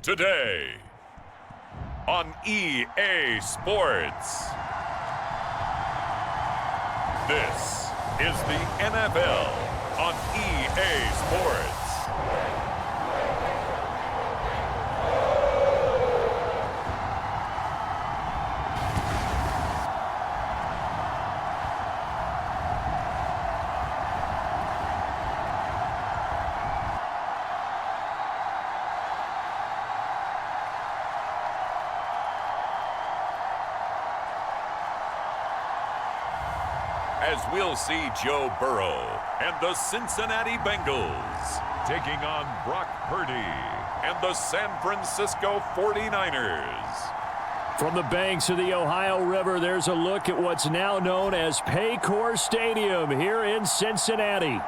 Today on EA Sports. This is the NFL on EA Sports. As we'll see Joe Burrow and the Cincinnati Bengals taking on Brock Purdy and the San Francisco 49ers. From the banks of the Ohio River, there's a look at what's now known as Paycor Stadium here in Cincinnati.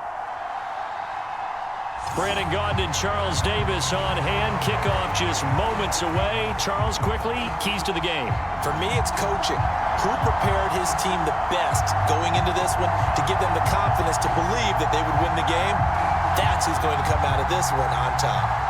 Brandon Gaudin and Charles Davis on hand. Kickoff just moments away. Charles, quickly, keys to the game. For me, it's coaching. Who prepared his team the best going into this one to give them the confidence to believe that they would win the game? That's who's going to come out of this one on top.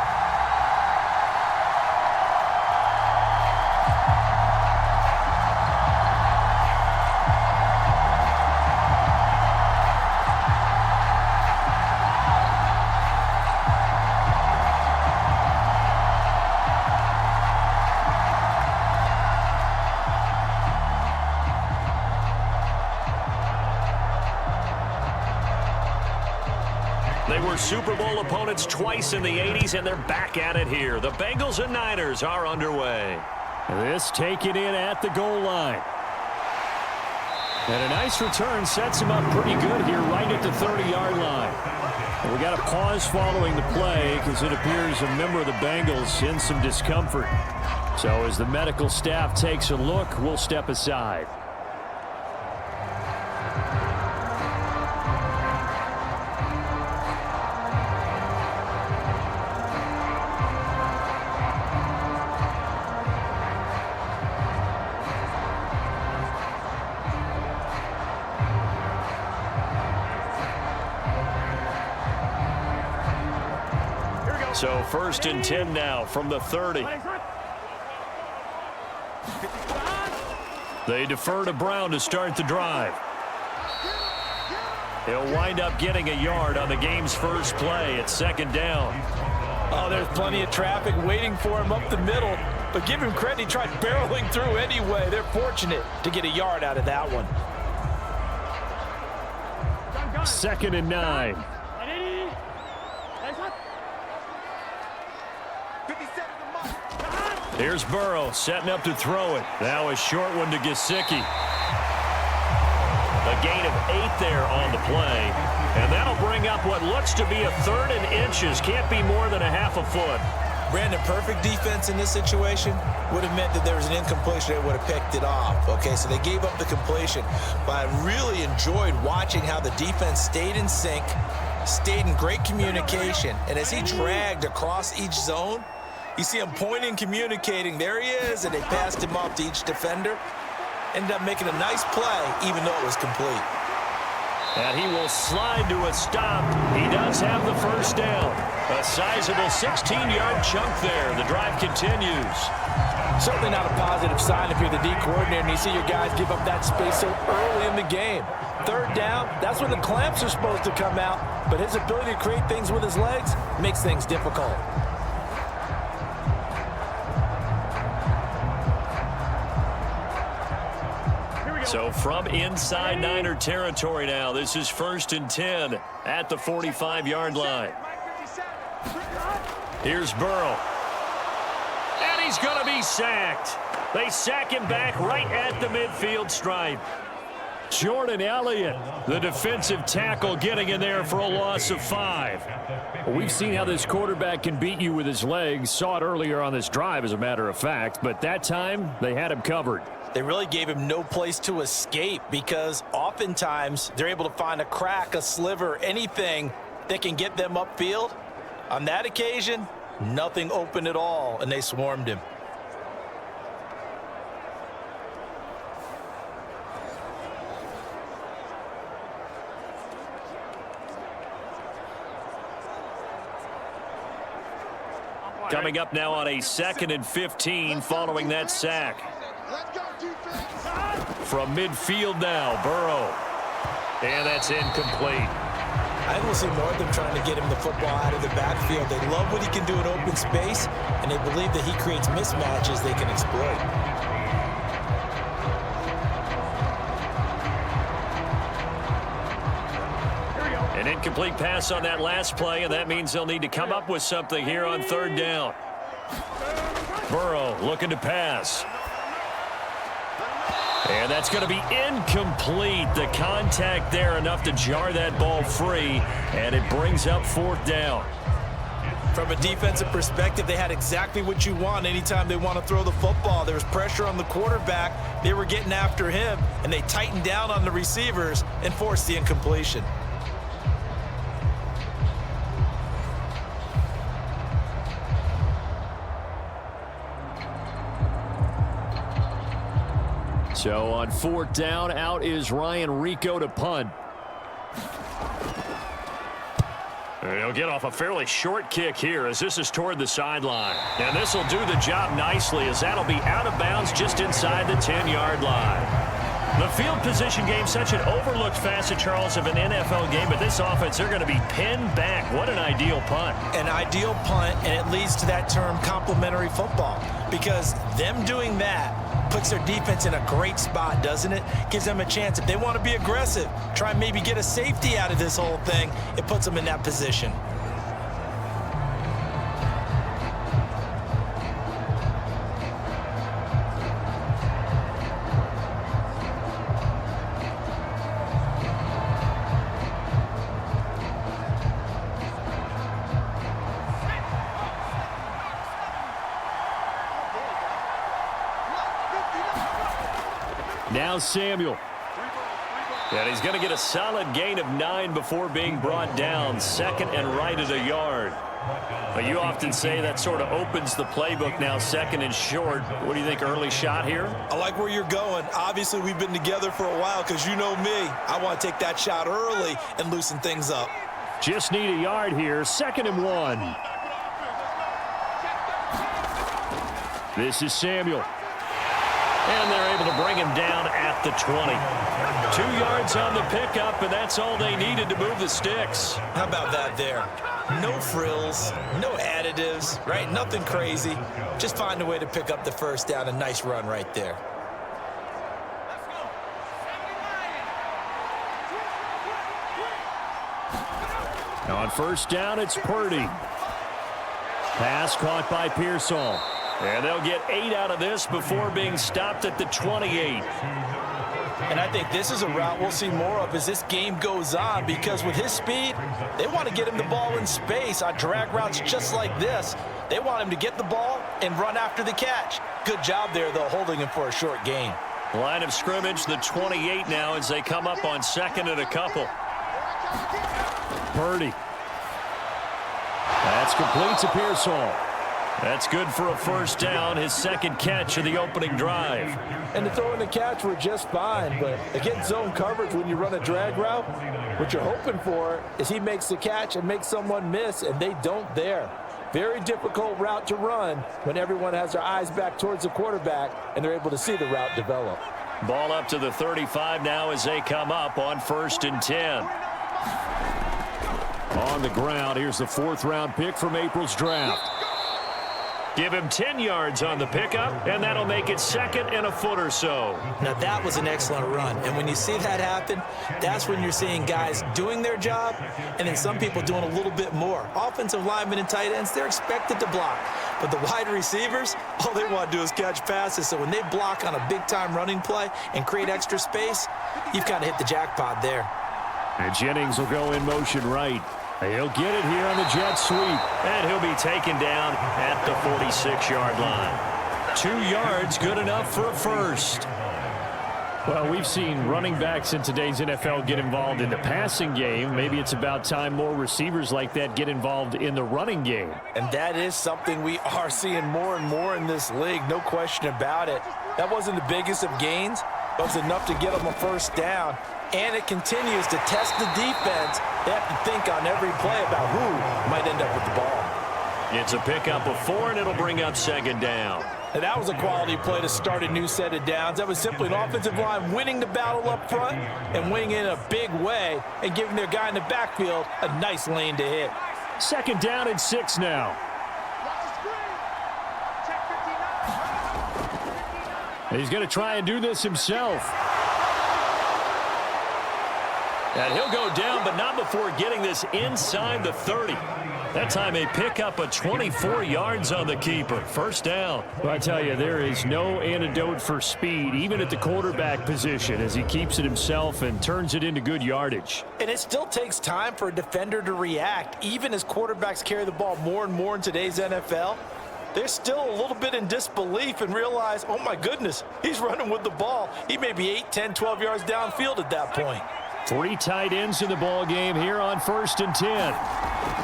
They were Super Bowl opponents twice in the 80s, and they're back at it here. The Bengals and Niners are underway. This taken in at the goal line. And a nice return sets him up pretty good here right at the 30-yard line. And we got a pause following the play because it appears a member of the Bengals in some discomfort. So as the medical staff takes a look, we'll step aside. So first and 10 now from the 30. They defer to Brown to start the drive. He'll wind up getting a yard on the game's first play at second down. Oh, there's plenty of traffic waiting for him up the middle. But give him credit, he tried barreling through anyway. They're fortunate to get a yard out of that one. Second and 9. Here's Burrow setting up to throw it. Now a short one to Gesicki. A gain of 8 there on the play. And that'll bring up what looks to be a 3rd and inches. Can't be more than a half a foot. Brandon, perfect defense in this situation would have meant that there was an incompletion. They would have picked it off. Okay, so they gave up the completion. But I really enjoyed watching how the defense stayed in sync, stayed in great communication. And as he dragged across each zone, you see him pointing, communicating. There he is, and they passed him off to each defender. Ended up making a nice play, even though it was complete. And he will slide to a stop. He does have the first down. A sizable 16-yard chunk there. The drive continues. Certainly not a positive sign if you're the D coordinator and you see your guys give up that space so early in the game. 3rd down, that's when the clamps are supposed to come out. But his ability to create things with his legs makes things difficult. So from inside Niner territory now, this is 1st and 10 at the 45-yard line. Here's Burrow. And he's going to be sacked. They sack him back right at the midfield stripe. Jordan Elliott, the defensive tackle, getting in there for a loss of 5. Well, we've seen how this quarterback can beat you with his legs. Saw it earlier on this drive, as a matter of fact. But that time, they had him covered. They really gave him no place to escape because oftentimes they're able to find a crack, a sliver, anything that can get them upfield. On that occasion, nothing open at all, and they swarmed him. Coming up now on a 2nd and 15 following that sack. From midfield now, Burrow. And that's incomplete. I think we'll see more of them trying to get him the football out of the backfield. They love what he can do in open space, and they believe that he creates mismatches they can exploit. An incomplete pass on that last play, and that means they'll need to come up with something here on 3rd down. Burrow looking to pass. And that's going to be incomplete. The contact there enough to jar that ball free, and it brings up 4th down. From a defensive perspective, they had exactly what you want anytime they want to throw the football. There was pressure on the quarterback. They were getting after him, and they tightened down on the receivers and forced the incompletion. So on 4th down, out is Ryan Rico to punt. He'll get off a fairly short kick here as this is toward the sideline. And this will do the job nicely as that'll be out of bounds just inside the 10-yard line. The field position game, such an overlooked facet, Charles, of an NFL game, but this offense, they're going to be pinned back. What an ideal punt. An ideal punt, and it leads to that term complementary football, because them doing that puts their defense in a great spot, doesn't it? Gives them a chance. If they want to be aggressive, try and maybe get a safety out of this whole thing, it puts them in that position. Now Samuel. And he's going to get a solid gain of 9 before being brought down. 2nd and right at a yard. But you often say that sort of opens the playbook now, 2nd and short. What do you think, early shot here? I like where you're going. Obviously, we've been together for a while because you know me. I want to take that shot early and loosen things up. Just need a yard here. 2nd and 1. This is Samuel. And they're able to bring him down at the 20. 2 yards on the pickup, and that's all they needed to move the sticks. How about that there? No frills, no additives, right? Nothing crazy. Just find a way to pick up the 1st down. A nice run right there. On 1st down, it's Purdy. Pass caught by Pearsall. And they'll get 8 out of this before being stopped at the 28. And I think this is a route we'll see more of as this game goes on, because with his speed, they want to get him the ball in space on drag routes just like this. They want him to get the ball and run after the catch. Good job there, though, holding him for a short gain. Line of scrimmage, the 28 now as they come up on 2nd and a couple. Purdy. That's complete to Pearsall. That's good for a 1st down, his 2nd catch of the opening drive. And the throw and the catch were just fine, but against zone coverage when you run a drag route, what you're hoping for is he makes the catch and makes someone miss, and they don't there. Very difficult route to run when everyone has their eyes back towards the quarterback and they're able to see the route develop. Ball up to the 35 now as they come up on 1st and 10. On the ground, here's the 4th-round pick from April's draft. Give him 10 yards on the pickup, and that'll make it 2nd and a foot or so. Now, that was an excellent run. And when you see that happen, that's when you're seeing guys doing their job and then some people doing a little bit more. Offensive linemen and tight ends, they're expected to block. But the wide receivers, all they want to do is catch passes. So when they block on a big-time running play and create extra space, you've kind of hit the jackpot there. And Jennings will go in motion right. He'll get it here on the jet sweep. And he'll be taken down at the 46-yard line. 2 yards, good enough for a first. Well, we've seen running backs in today's NFL get involved in the passing game. Maybe it's about time more receivers like that get involved in the running game. And that is something we are seeing more and more in this league, no question about it. That wasn't the biggest of gains, but it was enough to get them a 1st down. And it continues to test the defense. They have to think on every play about who might end up with the ball. It's a pickup of 4, and it'll bring up second down. And that was a quality play to start a new set of downs. That was simply an offensive line winning the battle up front and winning in a big way and giving their guy in the backfield a nice lane to hit. Second down and 6 now. He's going to try and do this himself. And he'll go down, but not before getting this inside the 30. That time a pickup of 24 yards on the keeper. First down. Well, I tell you, there is no antidote for speed, even at the quarterback position, as he keeps it himself and turns it into good yardage. And it still takes time for a defender to react, even as quarterbacks carry the ball more and more in today's NFL. They're still a little bit in disbelief and realize, oh my goodness, he's running with the ball. He may be 8, 10, 12 yards downfield at that point. 3 tight ends in the ball game here on 1st and 10.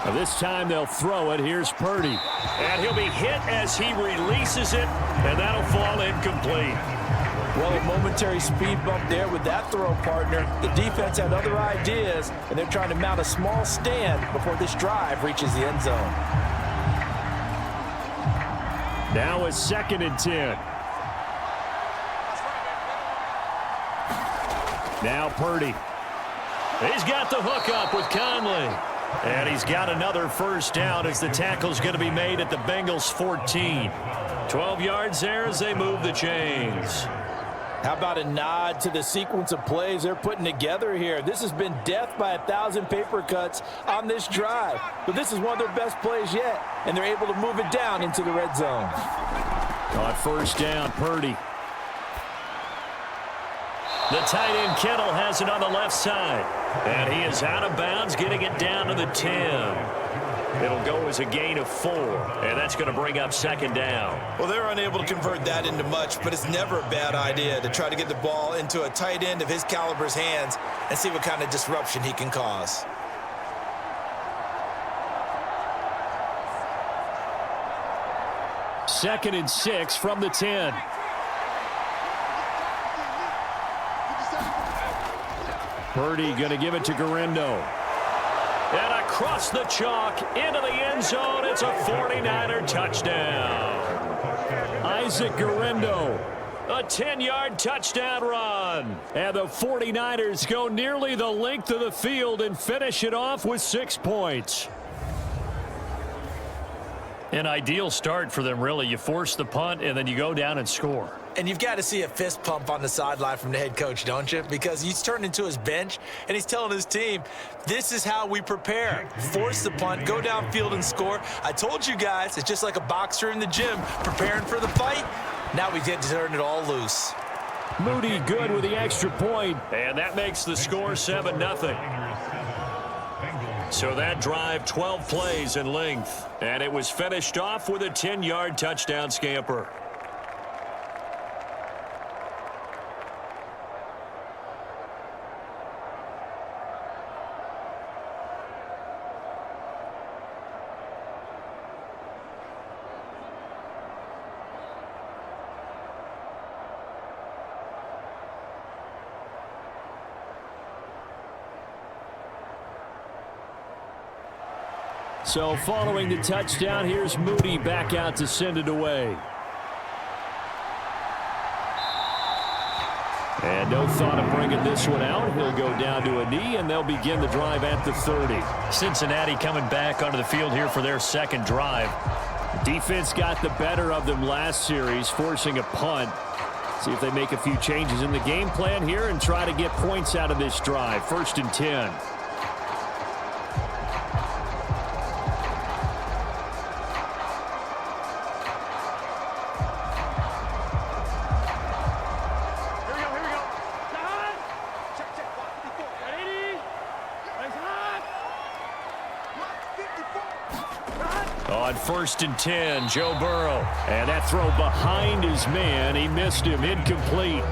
Now this time they'll throw it. Here's Purdy. And he'll be hit as he releases it, and that'll fall incomplete. Well, a momentary speed bump there with that throw, partner. The defense had other ideas, and they're trying to mount a small stand before this drive reaches the end zone. Now it's 2nd and 10. Now Purdy. He's got the hook up with Conley. And he's got another first down as the tackle's going to be made at the Bengals 14. 12 yards there as they move the chains. How about a nod to the sequence of plays they're putting together here? This has been death by 1,000 paper cuts on this drive. But this is one of their best plays yet, and they're able to move it down into the red zone. On first down, Purdy. The tight end Kittle has it on the left side. And he is out of bounds, getting it down to the 10. It'll go as a gain of 4. And that's going to bring up second down. Well, they're unable to convert that into much, but it's never a bad idea to try to get the ball into a tight end of his caliber's hands and see what kind of disruption he can cause. Second and 6 from the 10. Purdy going to give it to Guerrero. And across the chalk into the end zone. It's a 49er touchdown. Isaac Guerrero. A 10-yard touchdown run. And the 49ers go nearly the length of the field and finish it off with 6 points. An ideal start for them, really. You force the punt, and then you go down and score. And you've got to see a fist pump on the sideline from the head coach, don't you? Because he's turned into his bench, and he's telling his team, this is how we prepare. Force the punt, go downfield and score. I told you guys, it's just like a boxer in the gym preparing for the fight. Now we get to turn it all loose. Moody good with the extra point, and that makes the score 7-0. So that drive, 12 plays in length, and it was finished off with a 10-yard touchdown scamper. So following the touchdown, here's Moody back out to send it away. And no thought of bringing this one out. He'll go down to a knee, and they'll begin the drive at the 30. Cincinnati coming back onto the field here for their second drive. Defense got the better of them last series, forcing a punt. See if they make a few changes in the game plan here and try to get points out of this drive. 1st and 10. On 1st and 10, Joe Burrow. And that throw behind his man. He missed him. Incomplete.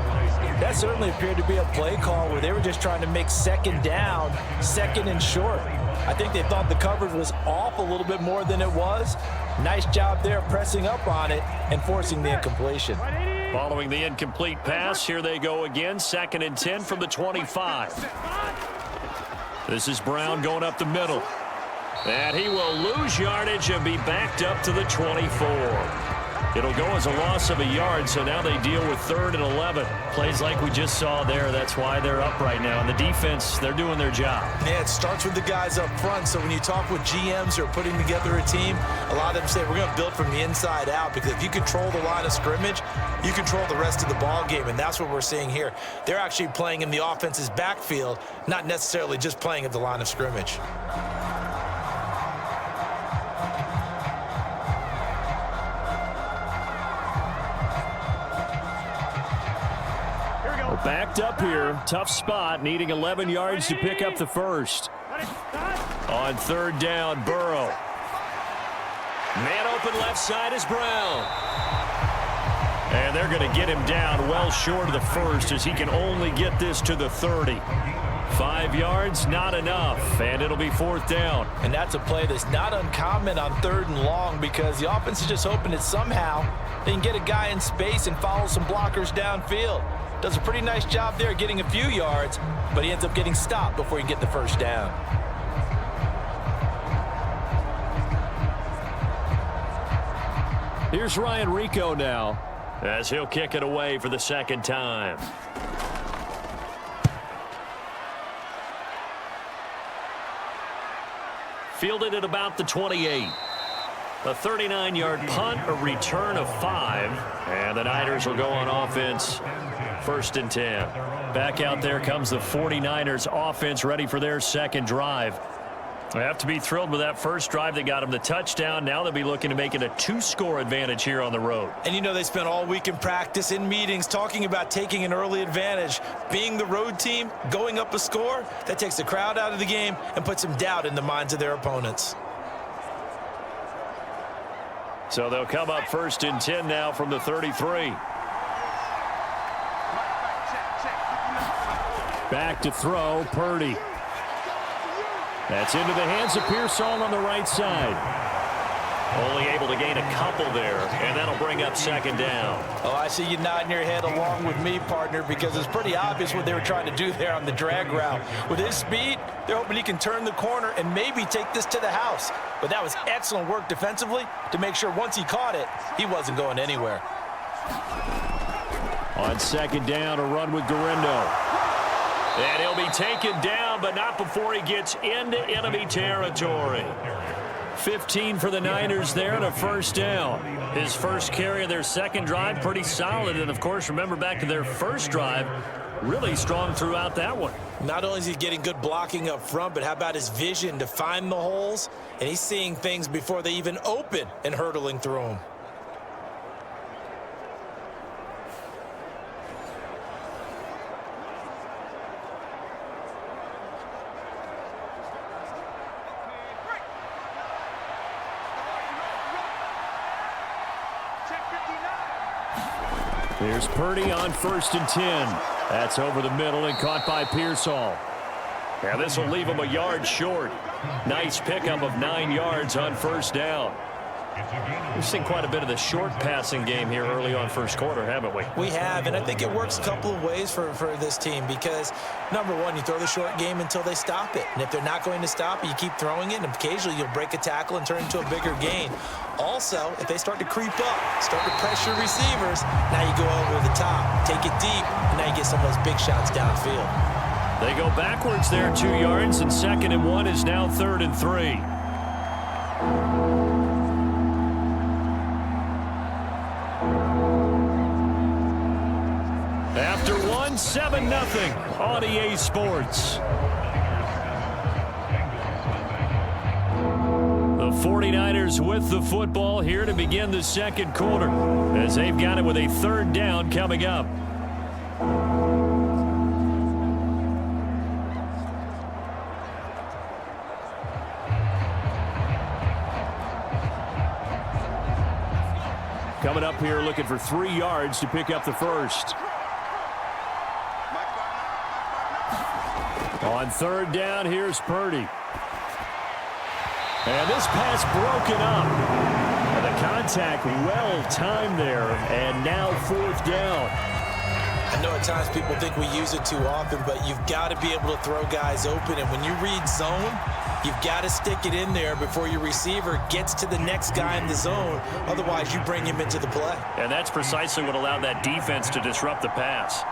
That certainly appeared to be a play call where they were just trying to make second down, second and short. I think they thought the coverage was off a little bit more than it was. Nice job there pressing up on it and forcing the incompletion. Following the incomplete pass, here they go again. 2nd and 10 from the 25. This is Brown going up the middle. And he will lose yardage and be backed up to the 24. It'll go as a loss of a yard, so now they deal with 3rd and 11. Plays like we just saw there. That's why they're up right now. And the defense, they're doing their job. Yeah, it starts with the guys up front. So when you talk with GMs who are putting together a team, a lot of them say we're going to build from the inside out, because if you control the line of scrimmage, you control the rest of the ball game, and that's what we're seeing here. They're actually playing in the offense's backfield, not necessarily just playing at the line of scrimmage. Backed up here. Tough spot. Needing 11 yards to pick up the first. On 3rd down, Burrow. Man open left side is Brown. And they're going to get him down well short of the first, as he can only get this to the 30. 5 yards, not enough, and it'll be 4th down. And that's a play that's not uncommon on 3rd and long, because the offense is just hoping that somehow they can get a guy in space and follow some blockers downfield. Does a pretty nice job there getting a few yards, but he ends up getting stopped before he can get the first down. Here's Ryan Rico now, as he'll kick it away for the 2nd time. Fielded at about the 28. A 39-yard punt, a return of 5, and the Niners will go on offense. 1st and 10. Back out there comes the 49ers offense, ready for their 2nd drive. They have to be thrilled with that first drive that got them the touchdown. Now they'll be looking to make it a 2-score advantage here on the road. And you know, they spent all week in practice, in meetings, talking about taking an early advantage. Being the road team, going up a score, that takes the crowd out of the game and puts some doubt in the minds of their opponents. So they'll come up 1st and 10 now from the 33. Back to throw, Purdy. That's into the hands of Pearsall on the right side. Only able to gain a couple there, and that'll bring up 2nd down. Oh, I see you nodding your head along with me, partner, because it's pretty obvious what they were trying to do there on the drag route. With his speed, they're hoping he can turn the corner and maybe take this to the house. But that was excellent work defensively to make sure once he caught it, he wasn't going anywhere. On 2nd down, a run with Guerrero. And he'll be taken down, but not before he gets into enemy territory. 15 for the Niners there and a 1st down. His first carry of their 2nd drive, pretty solid. And, of course, remember back to their first drive, really strong throughout that one. Not only is he getting good blocking up front, but how about his vision to find the holes? And he's seeing things before they even open and hurtling through them. Here's Purdy on 1st and 10. That's over the middle and caught by Pearsall. And this will leave him a yard short. Nice pickup of 9 yards on 1st down. We've seen quite a bit of the short passing game here early on 1st quarter, haven't we? We have, and I think it works a couple of ways for this team, because, number one, you throw the short game until they stop it. And if they're not going to stop it, you keep throwing it, and occasionally you'll break a tackle and turn into a bigger gain. Also, if they start to creep up, start to pressure receivers, now you go over the top, take it deep, and now you get some of those big shots downfield. They go backwards there 2 yards, and 2nd and 1 is now 3rd and 3. After 1, 7-0 on EA Sports. The 49ers with the football here to begin the 2nd quarter, as they've got it with a 3rd down coming up. Coming up here looking for 3 yards to pick up the first. On 3rd down, here's Purdy. And this pass broken up. And the contact well timed there. And now 4th down. I know at times people think we use it too often, but you've got to be able to throw guys open. And when you read zone, You've got to stick it in there before your receiver gets to the next guy in the zone. Otherwise, you bring him into the play. And that's precisely what allowed that defense to disrupt the pass.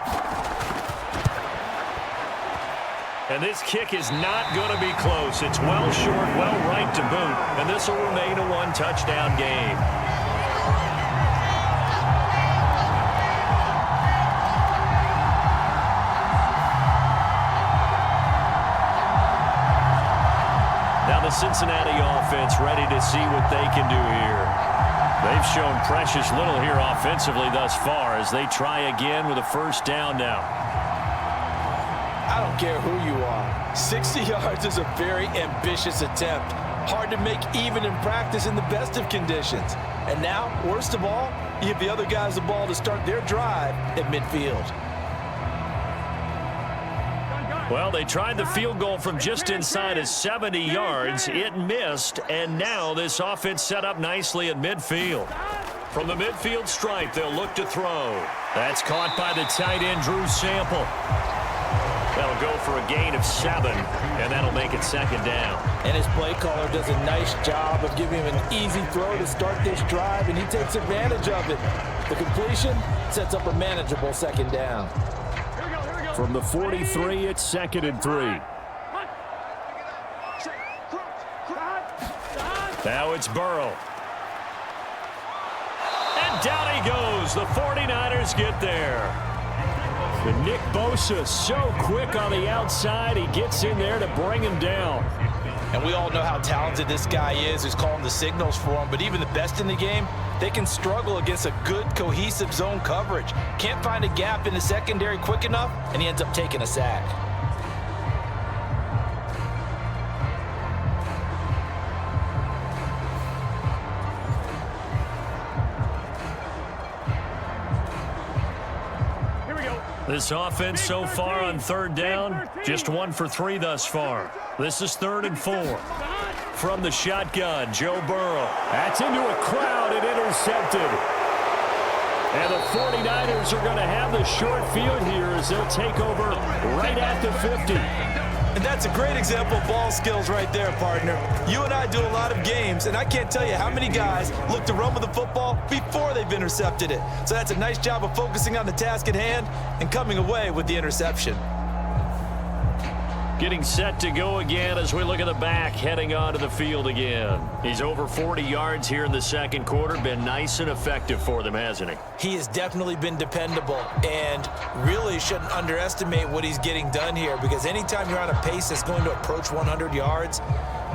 And this kick is not going to be close. It's well short, well right to boot. And this will remain a one-touchdown game. Now the Cincinnati offense ready to see what they can do here. They've shown precious little here offensively thus far as they try again with a first down now. I don't care who you are. 60 yards is a very ambitious attempt. Hard to make even in practice in the best of conditions. And now, worst of all, you give the other guys the ball to start their drive at midfield. Well, they tried the field goal from just inside of 70 yards. It missed, and now this offense set up nicely at midfield. From the midfield stripe, they'll look to throw. That's caught by the tight end, Drew Sample. That'll go for a gain of 7, and that'll make it second down. And his play caller does a nice job of giving him an easy throw to start this drive, and he takes advantage of it. The completion sets up a manageable second down. From the 43, it's 2nd and 3. Now it's Burrow. And down he goes. The 49ers get there. And Nick Bosa so quick on the outside. He gets in there to bring him down. And we all know how talented this guy is who's calling the signals for him. But even the best in the game, they can struggle against a good, cohesive zone coverage. Can't find a gap in the secondary quick enough, and he ends up taking a sack. This offense so far on 3rd down, just 1 for 3 thus far. This is 3rd and 4. From the shotgun, Joe Burrow. That's into a crowd and intercepted. And the 49ers are going to have the short field here as they'll take over right at the 50. And that's a great example of ball skills right there, partner. You and I do a lot of games, and I can't tell you how many guys look to run with the football before they've intercepted it. So that's a nice job of focusing on the task at hand and coming away with the interception. Getting set to go again as we look at the back, heading onto the field again. He's over 40 yards here in the 2nd quarter. Been nice and effective for them, hasn't he? He has definitely been dependable and really shouldn't underestimate what he's getting done here, because anytime you're on a pace that's going to approach 100 yards,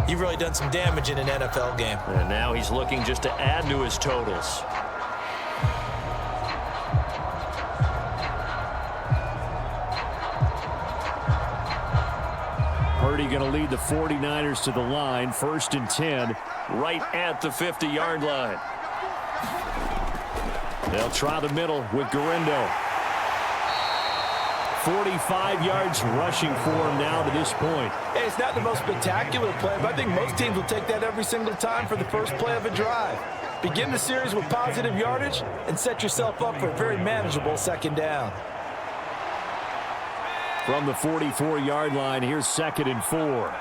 you've really done some damage in an NFL game. And now he's looking just to add to his totals. Purdy going to lead the 49ers to the line. 1st and 10, right at the 50-yard line. They'll try the middle with Garindo. 45 yards rushing for him now to this point. Hey, it's not the most spectacular play, but I think most teams will take that every single time for the first play of a drive. Begin the series with positive yardage and set yourself up for a very manageable second down. From the 44-yard line, here's 2nd and 4.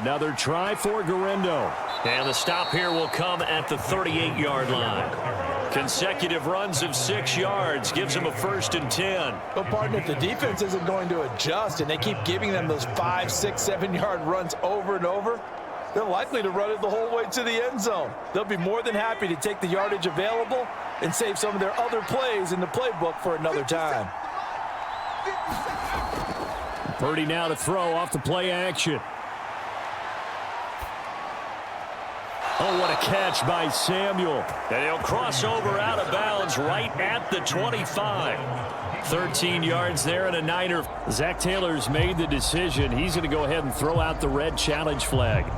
Another try for Garindo. And the stop here will come at the 38-yard line. Consecutive runs of 6 yards gives him a 1st and 10. Well, partner, if the defense isn't going to adjust and they keep giving them those 5, 6, 7-yard runs over and over, they're likely to run it the whole way to the end zone. They'll be more than happy to take the yardage available and save some of their other plays in the playbook for another time. Purdy now to throw off the play action. Oh, what a catch by Samuel. And he'll cross over out of bounds right at the 25. 13 yards there and a Niner. Zach Taylor's made the decision. He's going to go ahead and throw out the red challenge flag.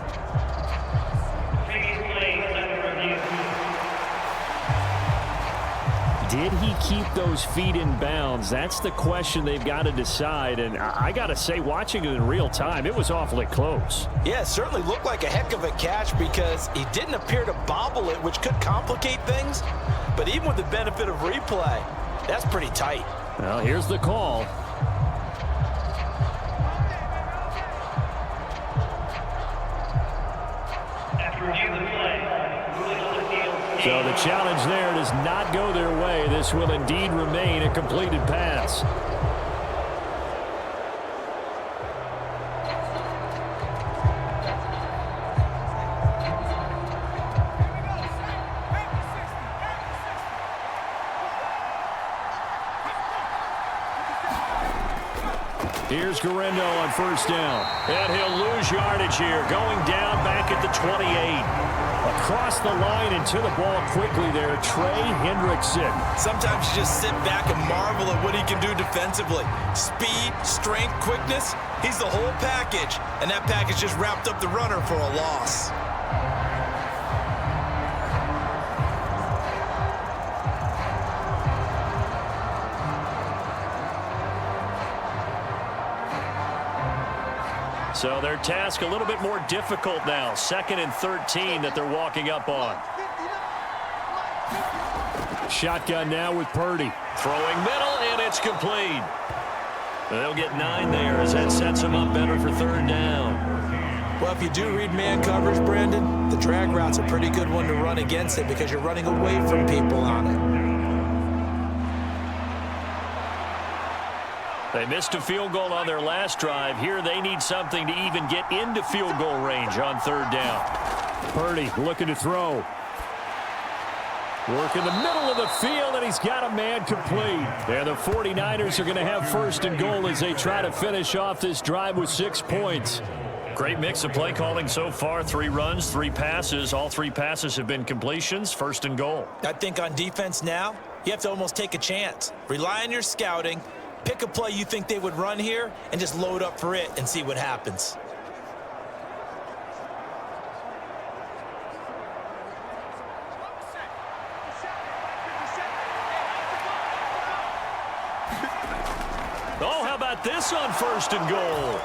Did he keep those feet in bounds? That's the question they've got to decide. And I got to say, watching it in real time, it was awfully close. Yeah, it certainly looked like a heck of a catch because he didn't appear to bobble it, which could complicate things. But even with the benefit of replay, that's pretty tight. Well, here's the call. So the challenge there does not go their way. This will indeed remain a completed pass. Here's Garendo on first down. And he'll lose yardage here, going down back at the 28. Across the line and to the ball quickly there, Trey Hendrickson. Sometimes you just sit back and marvel at what he can do defensively. Speed, strength, quickness, he's the whole package. And that package just wrapped up the runner for a loss. So their task a little bit more difficult now. 2nd and 13 that they're walking up on. Shotgun now with Purdy. Throwing middle, and it's complete. They'll get 9 there as that sets them up better for 3rd down. Well, if you do read man coverage, Brandon, the drag route's a pretty good one to run against it because you're running away from people on it. They missed a field goal on their last drive. Here they need something to even get into field goal range on 3rd down. Purdy looking to throw. Work in the middle of the field, and he's got a man complete. And the 49ers are going to have 1st and goal as they try to finish off this drive with 6 points. Great mix of play calling so far. 3 runs, 3 passes. All 3 passes have been completions. 1st and goal. I think on defense now, you have to almost take a chance. Rely on your scouting. Pick a play you think they would run here and just load up for it and see what happens. Oh, how about this on 1st and goal?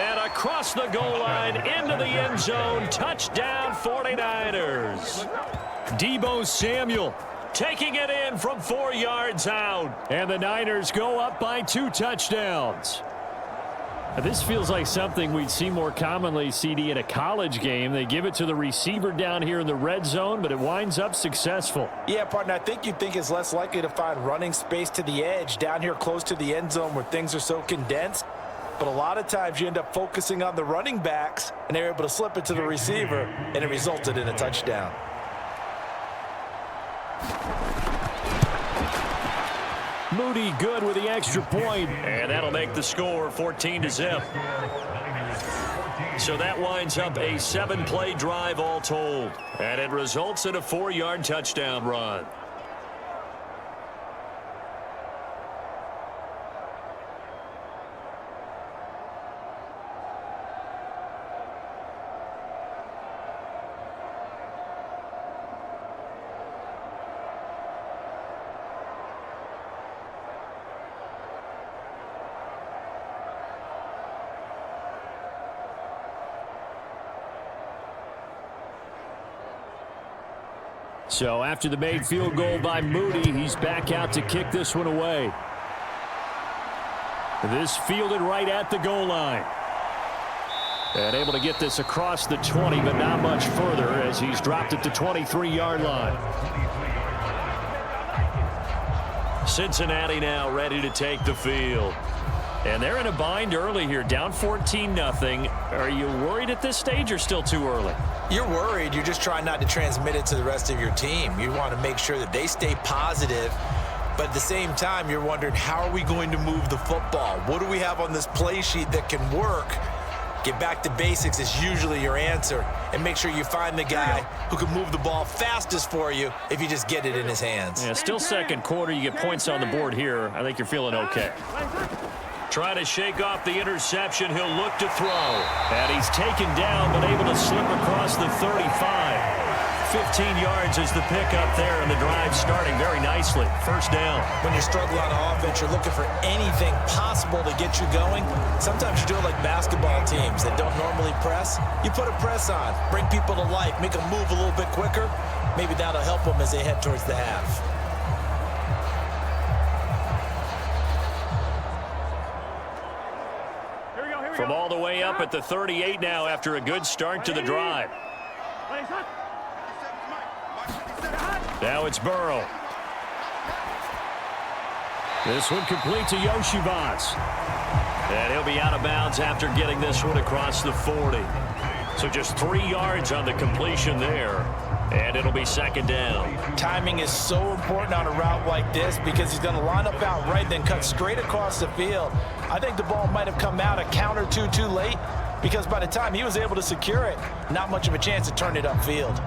And across the goal line into the end zone. Touchdown 49ers. Deebo Samuel taking it in from 4 yards out. And the Niners go up by 2 touchdowns. This feels like something we'd see more commonly, CD, in a college game. They give it to the receiver down here in the red zone, but it winds up successful. Yeah, partner, I think you'd think it's less likely to find running space to the edge down here close to the end zone where things are so condensed. But a lot of times you end up focusing on the running backs, and they're able to slip it to the receiver, and it resulted in a touchdown. Moody good with the extra point, and that'll make the score 14-0. So that winds up a 7-play drive all told, and it results in a 4-yard touchdown run. So after the made field goal by Moody, he's back out to kick this one away. This fielded right at the goal line. And able to get this across the 20, but not much further as he's dropped at the 23-yard line. Cincinnati now ready to take the field. And they're in a bind early here, down 14-0. Are you worried at this stage or still too early? You're worried. You're just trying not to transmit it to the rest of your team. You want to make sure that they stay positive. But at the same time, you're wondering, how are we going to move the football? What do we have on this play sheet that can work? Get back to basics is usually your answer. And make sure you find the guy who can move the ball fastest for you if you just get it in his hands. Yeah, still 2nd quarter. You get points on the board here. I think you're feeling okay. Trying to shake off the interception. He'll look to throw. And he's taken down, but able to slip across the 35. 15 yards is the pickup there, and the drive starting very nicely. 1st down. When you struggle on offense, you're looking for anything possible to get you going. Sometimes you do it like basketball teams that don't normally press. You put a press on, bring people to life, make them move a little bit quicker. Maybe that'll help them as they head towards the half. From all the way up at the 38 now after a good start to the drive. Now it's Burrow. This one complete to Yoshivas. And he'll be out of bounds after getting this one across the 40. So just 3 yards on the completion there. And it'll be second down. Timing is so important on a route like this because he's going to line up out right, then cut straight across the field. I think the ball might have come out a count or two too late because by the time he was able to secure it, not much of a chance to turn it upfield.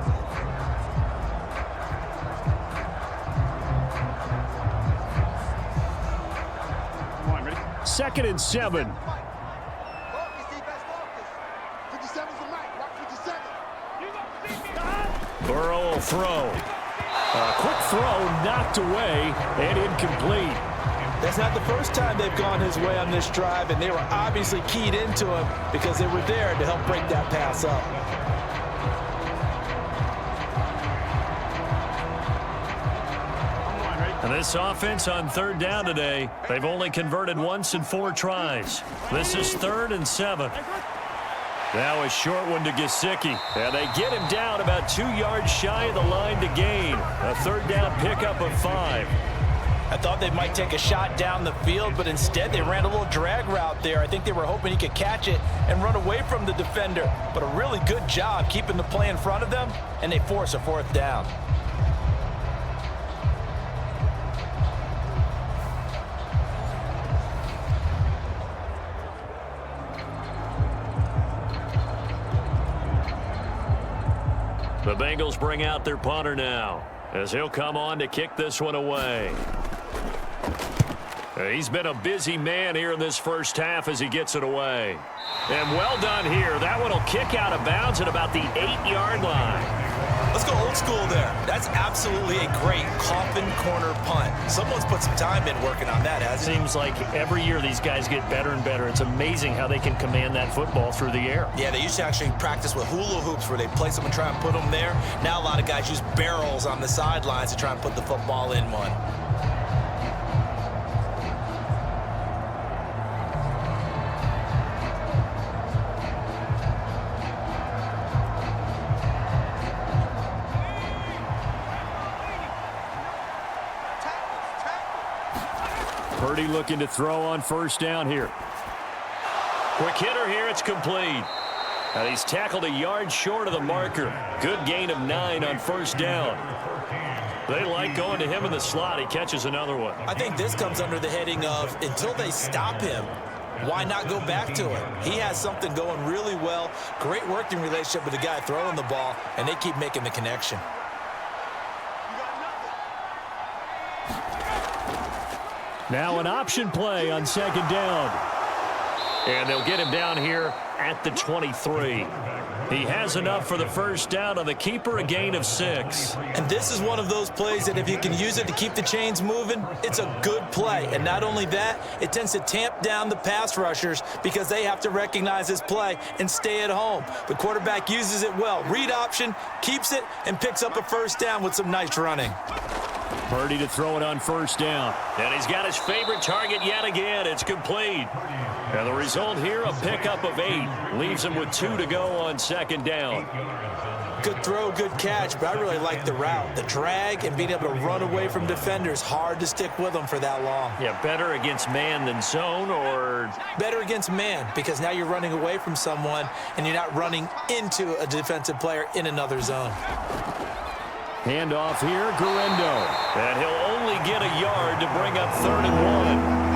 Second and 7. Burrow will throw. A quick throw knocked away and incomplete. That's not the first time they've gone his way on this drive, and they were obviously keyed into him because they were there to help break that pass up. And this offense on third down today, they've only converted once in 4 tries. This is 3rd and 7. Now a short one to Gesicki. And they get him down about 2 yards shy of the line to gain. A third down pickup of 5. I thought they might take a shot down the field, but instead they ran a little drag route there. I think they were hoping he could catch it and run away from the defender. But a really good job keeping the play in front of them, and they force a 4th down. The Bengals bring out their punter now as he'll come on to kick this one away. He's been a busy man here in this first half as he gets it away. And well done here. That one will kick out of bounds at about the 8-yard line. Let's go old school there. That's absolutely a great coffin corner punt. Someone's put some time in working on that, hasn't it? Seems like every year these guys get better and better. It's amazing how they can command that football through the air. Yeah, they used to actually practice with hula hoops where they place them and try and put them there. Now a lot of guys use barrels on the sidelines to try and put the football in one. Purdy looking to throw on first down here. Quick hitter here, it's complete. And he's tackled a yard short of the marker. Good gain of 9 on first down. They like going to him in the slot. He catches another one. I think this comes under the heading of until they stop him, why not go back to it? He has something going really well. Great working relationship with the guy throwing the ball, and they keep making the connection. Now an option play on second down. And they'll get him down here at the 23. He has enough for the first down on the keeper, a gain of 6. And this is one of those plays that if you can use it to keep the chains moving, it's a good play. And not only that, it tends to tamp down the pass rushers because they have to recognize this play and stay at home. The quarterback uses it well. Read option, keeps it, and picks up a first down with some nice running. Purdy to throw it on first down. And he's got his favorite target yet again. It's complete. And the result here, a pickup of 8. Leaves him with 2 to go on second down. Good throw, good catch, but I really like the route. The drag and being able to run away from defenders, hard to stick with them for that long. Yeah, better against man than zone, or? Better against man, because now you're running away from someone and you're not running into a defensive player in another zone. Handoff here, Guerendo. And he'll only get a yard to bring up 3rd and 1.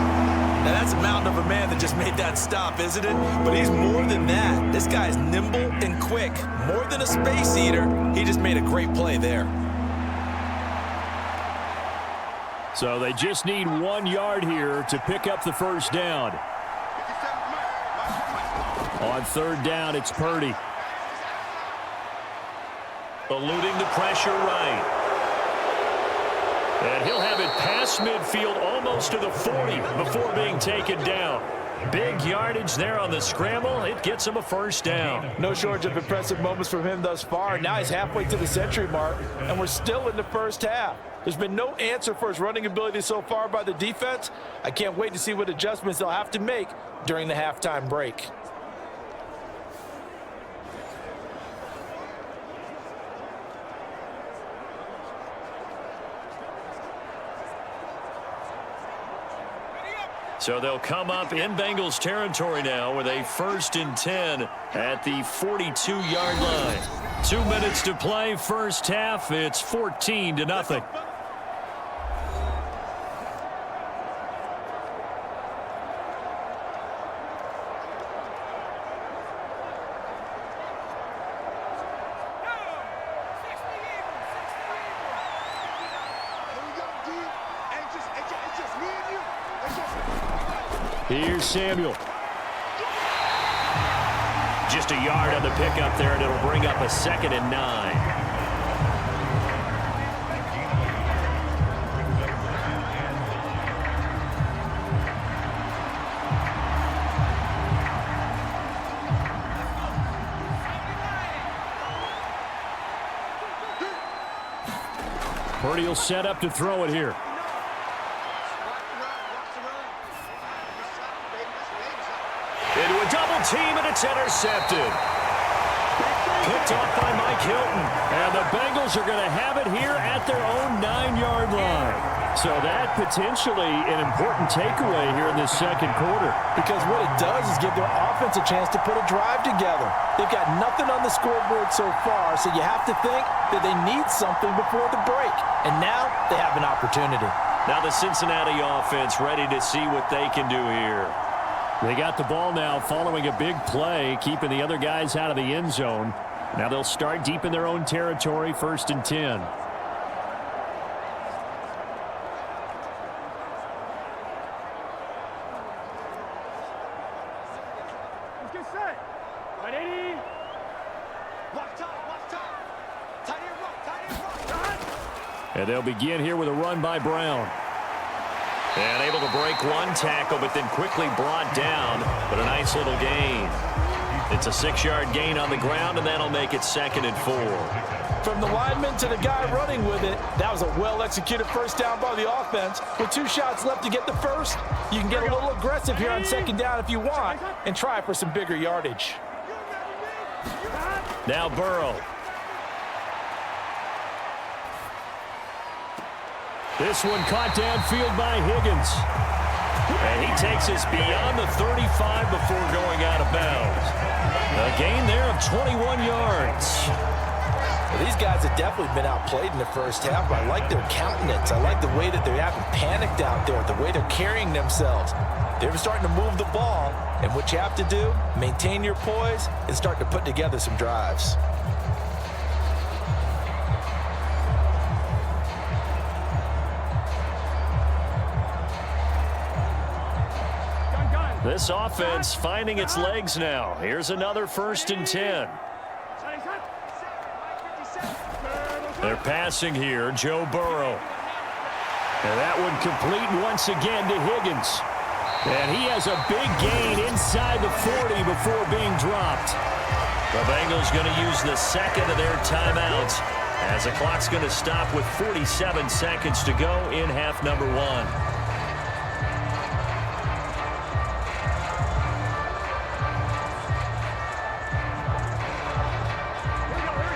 Now that's a mountain of a man that just made that stop, isn't it? But he's more than that. This guy's nimble and quick. More than a space eater, he just made a great play there. So they just need 1 yard here to pick up the first down. On third down, it's Purdy. Eluding the pressure right. And he'll have it past midfield almost to the 40 before being taken down. Big yardage there on the scramble. It gets him a first down. No shortage of impressive moments from him thus far. Now he's halfway to the century mark, and we're still in the first half. There's been no answer for his running ability so far by the defense. I can't wait to see what adjustments they'll have to make during the halftime break. So they'll come up in Bengals territory now with a 1st and 10 at the 42-yard line. 2 minutes to play, first half. It's 14-0. Here's Samuel. Just a yard on the pickup there, and it'll bring up a 2nd and 9. Purdy will set up to throw it here. Into a double team, and it's intercepted. Picked off by Mike Hilton. And the Bengals are going to have it here at their own 9-yard line. So that potentially an important takeaway here in this second quarter. Because what it does is give their offense a chance to put a drive together. They've got nothing on the scoreboard so far, so you have to think that they need something before the break. And now they have an opportunity. Now the Cincinnati offense ready to see what they can do here. They got the ball now following a big play, keeping the other guys out of the end zone. Now they'll start deep in their own territory, 1st and 10. Let's get set. 180. Lock top. Tight end rock. And they'll begin here with a run by Brown. And able to break one tackle, but then quickly brought down. But a nice little gain. It's a 6-yard gain on the ground, and that'll make it 2nd and 4. From the lineman to the guy running with it, that was a well-executed first down by the offense. With 2 shots left to get the first, you can get a little aggressive here on 2nd down if you want and try for some bigger yardage. Now Burrow. This one caught downfield by Higgins. And he takes us beyond the 35 before going out of bounds. A gain there of 21 yards. Well, these guys have definitely been outplayed in the first half, but I like their countenance. I like the way that they haven't panicked out there, the way they're carrying themselves. They're starting to move the ball, and what you have to do, maintain your poise and start to put together some drives. This offense finding its legs now. Here's another 1st and 10. They're passing here, Joe Burrow. And that one complete once again to Higgins. And he has a big gain inside the 40 before being dropped. The Bengals going to use the 2nd of their timeouts as the clock's going to stop with 47 seconds to go in half number 1.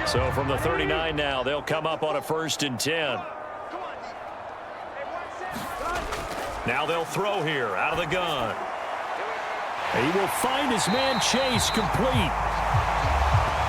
So from the 39 now, they'll come up on a 1st and 10. Now they'll throw here out of the gun. He will find his man Chase complete.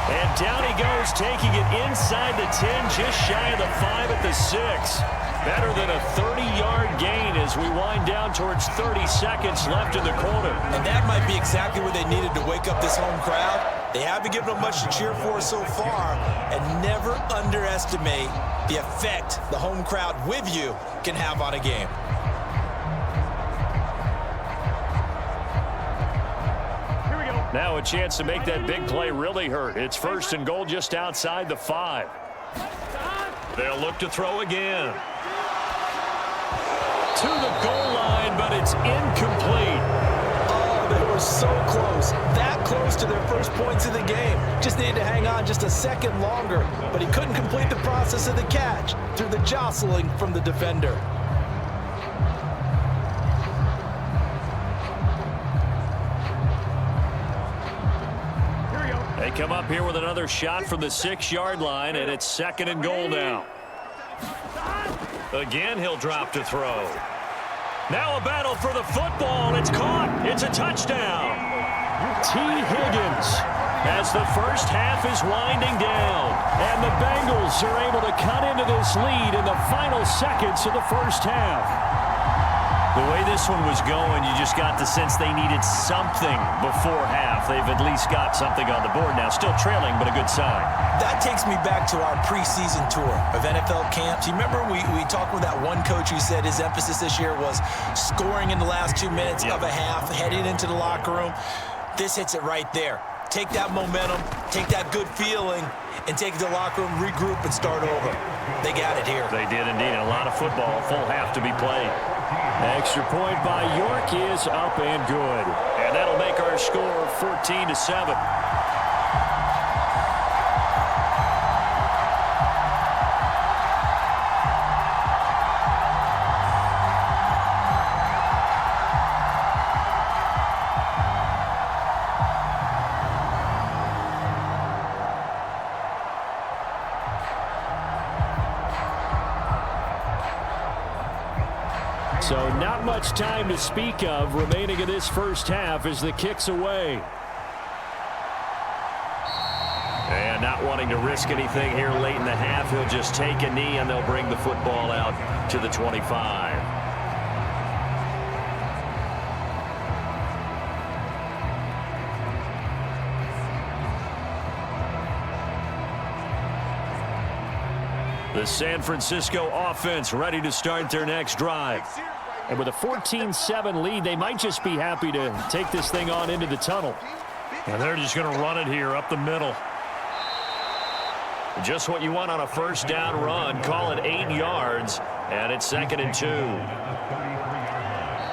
And down he goes, taking it inside the 10, just shy of the 5 at the 6. Better than a 30-yard gain as we wind down towards 30 seconds left in the quarter. And that might be exactly what they needed to wake up this home crowd. They haven't given them much to cheer for so far, and never underestimate the effect the home crowd with you can have on a game. Here we go. Now a chance to make that big play really hurt. It's 1st and goal just outside the 5. They'll look to throw again. To the goal line, but it's incomplete. Oh, they were so close. That close to their first points of the game. Just needed to hang on just a second longer, but he couldn't complete the process of the catch through the jostling from the defender. They come up here with another shot from the 6-yard line, and it's 2nd and goal now. Again, he'll drop to throw. Now a battle for the football. It's caught. It's a touchdown. T. Higgins as the first half is winding down. And the Bengals are able to cut into this lead in the final seconds of the first half. The way this one was going, you just got the sense they needed something before half. They've at least got something on the board now. Still trailing, but a good sign. That takes me back to our preseason tour of NFL camps. You remember we talked with that one coach who said his emphasis this year was scoring in the last 2 minutes of a half, heading into the locker room. This hits it right there. Take that momentum, take that good feeling, and take it to the locker room, regroup, and start over. They got it here. They did indeed. A lot of football, full half to be played. Extra point by York is up and good. And that'll make our score 14-7. So not much time to speak of remaining in this first half as the kick's away. And not wanting to risk anything here late in the half, he'll just take a knee and they'll bring the football out to the 25. The San Francisco offense ready to start their next drive. And with a 14-7 lead, they might just be happy to take this thing on into the tunnel. And they're just going to run it here up the middle. Just what you want on a first down run. Call it 8 yards, and it's 2nd and 2.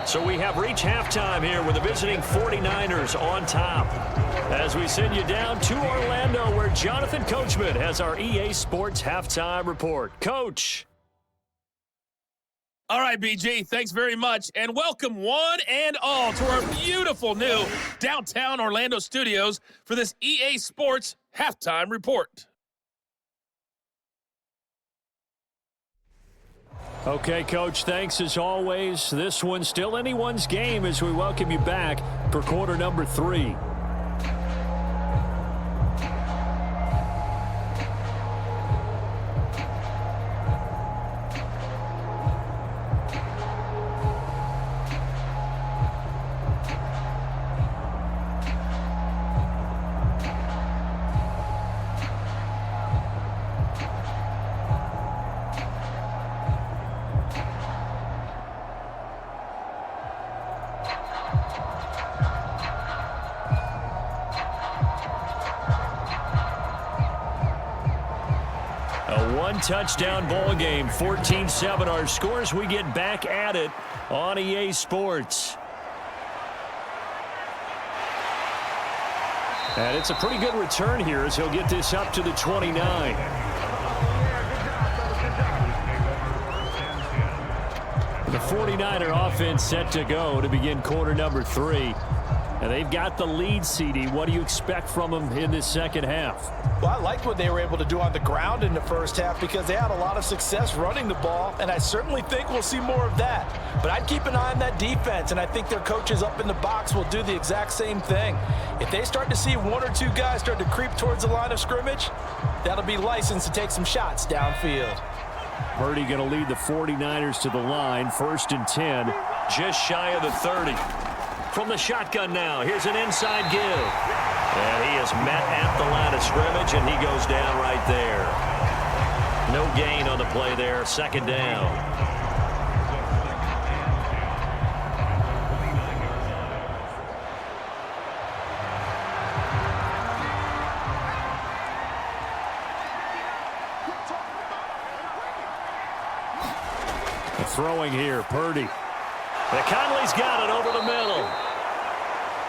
So we have reached halftime here with the visiting 49ers on top. As we send you down to Orlando, where Jonathan Coachman has our EA Sports halftime report. Coach. All right, BG, thanks very much, and welcome one and all to our beautiful new downtown Orlando studios for this EA Sports halftime report. Okay, Coach, thanks as always. This one's still anyone's game as we welcome you back for quarter number 3. Touchdown ball game, 14-7 our scores. We get back at it on EA Sports. And it's a pretty good return here as he'll get this up to the 29. The 49er offense set to go to begin quarter number 3. And they've got the lead, CD. What do you expect from them in this second half? Well, I liked what they were able to do on the ground in the first half because they had a lot of success running the ball, and I certainly think we'll see more of that. But I'd keep an eye on that defense, and I think their coaches up in the box will do the exact same thing. If they start to see 1 or 2 guys start to creep towards the line of scrimmage, that'll be licensed to take some shots downfield. Purdy going to lead the 49ers to the line, 1st and 10, just shy of the 30. From the shotgun now, here's an inside give. And he is met at the line of scrimmage, and he goes down right there. No gain on the play there, 2nd down. Throwing here, Purdy. Conley's got it over the middle.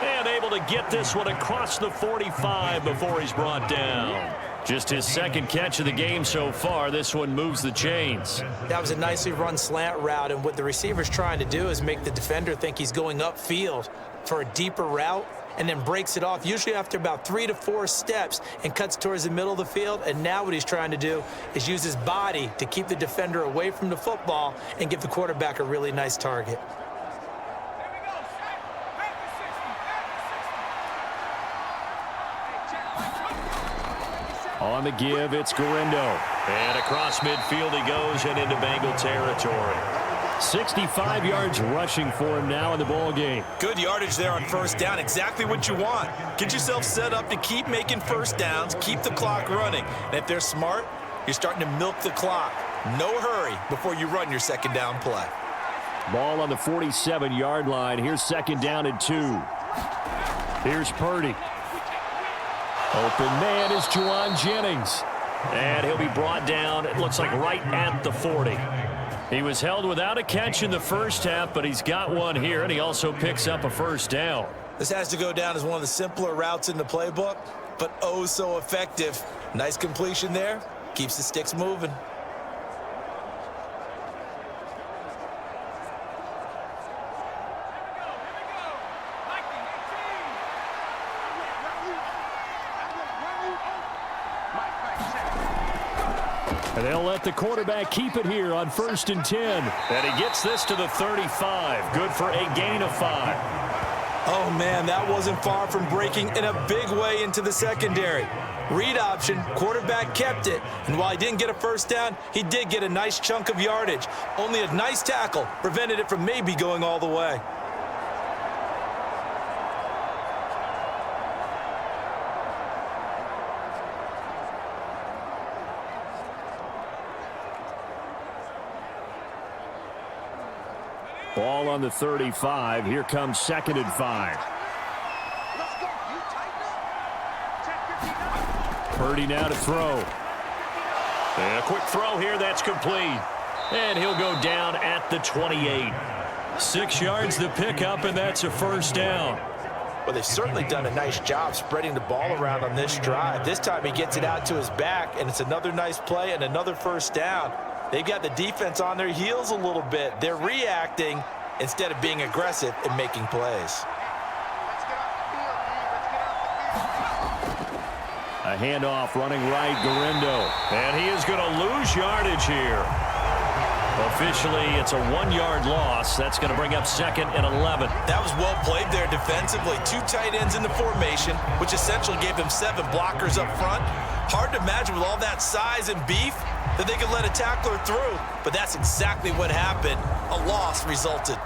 And able to get this one across the 45 before he's brought down. Just his 2nd catch of the game so far. This one moves the chains. That was a nicely run slant route, and what the receiver's trying to do is make the defender think he's going upfield for a deeper route, and then breaks it off, usually after about 3 to 4 steps, and cuts towards the middle of the field. And now what he's trying to do is use his body to keep the defender away from the football and give the quarterback a really nice target. On the give, it's Garindo. And across midfield he goes and into Bengal territory. 65 yards rushing for him now in the ball game. Good yardage there on first down. Exactly what you want. Get yourself set up to keep making first downs, keep the clock running. And if they're smart, you're starting to milk the clock. No hurry before you run your second down play. Ball on the 47-yard line. Here's second down and 2. Here's Purdy. Open man is Juwan Jennings. And he'll be brought down, it looks like right at the 40. He was held without a catch in the first half, but he's got one here, and he also picks up a first down. This has to go down as one of the simpler routes in the playbook, but oh so effective. Nice completion there. Keeps the sticks moving. And they'll let the quarterback keep it here on 1st and 10. And he gets this to the 35. Good for a gain of 5. Oh, man, that wasn't far from breaking in a big way into the secondary. Read option, quarterback kept it. And while he didn't get a first down, he did get a nice chunk of yardage. Only a nice tackle prevented it from maybe going all the way. Ball on the 35. Here comes 2nd and 5. Purdy now to throw. And a quick throw here. That's complete. And he'll go down at the 28. 6 yards the pickup, and that's a first down. Well, they've certainly done a nice job spreading the ball around on this drive. This time he gets it out to his back, and it's another nice play and another first down. They've got the defense on their heels a little bit. They're reacting instead of being aggressive and making plays. A handoff running right, Garindo. And he is going to lose yardage here. Officially, it's a 1-yard loss. That's going to bring up 2nd and 11. That was well played there defensively. 2 tight ends in the formation, which essentially gave them 7 blockers up front. Hard to imagine with all that size and beef that they could let a tackler through, but that's exactly what happened. A loss resulted.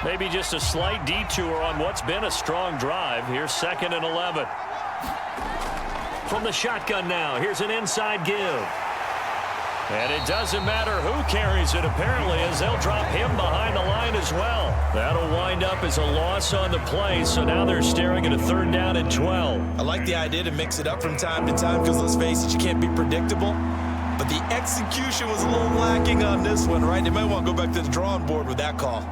Maybe just a slight detour on what's been a strong drive. Here's 2nd and 11. From the shotgun now, here's an inside give. And it doesn't matter who carries it, apparently, as they'll drop him behind the line as well. That'll wind up as a loss on the play, so now they're staring at a 3rd down and 12. I like the idea to mix it up from time to time because, let's face it, you can't be predictable. But the execution was a little lacking on this one, right? They might want to go back to the drawing board with that call.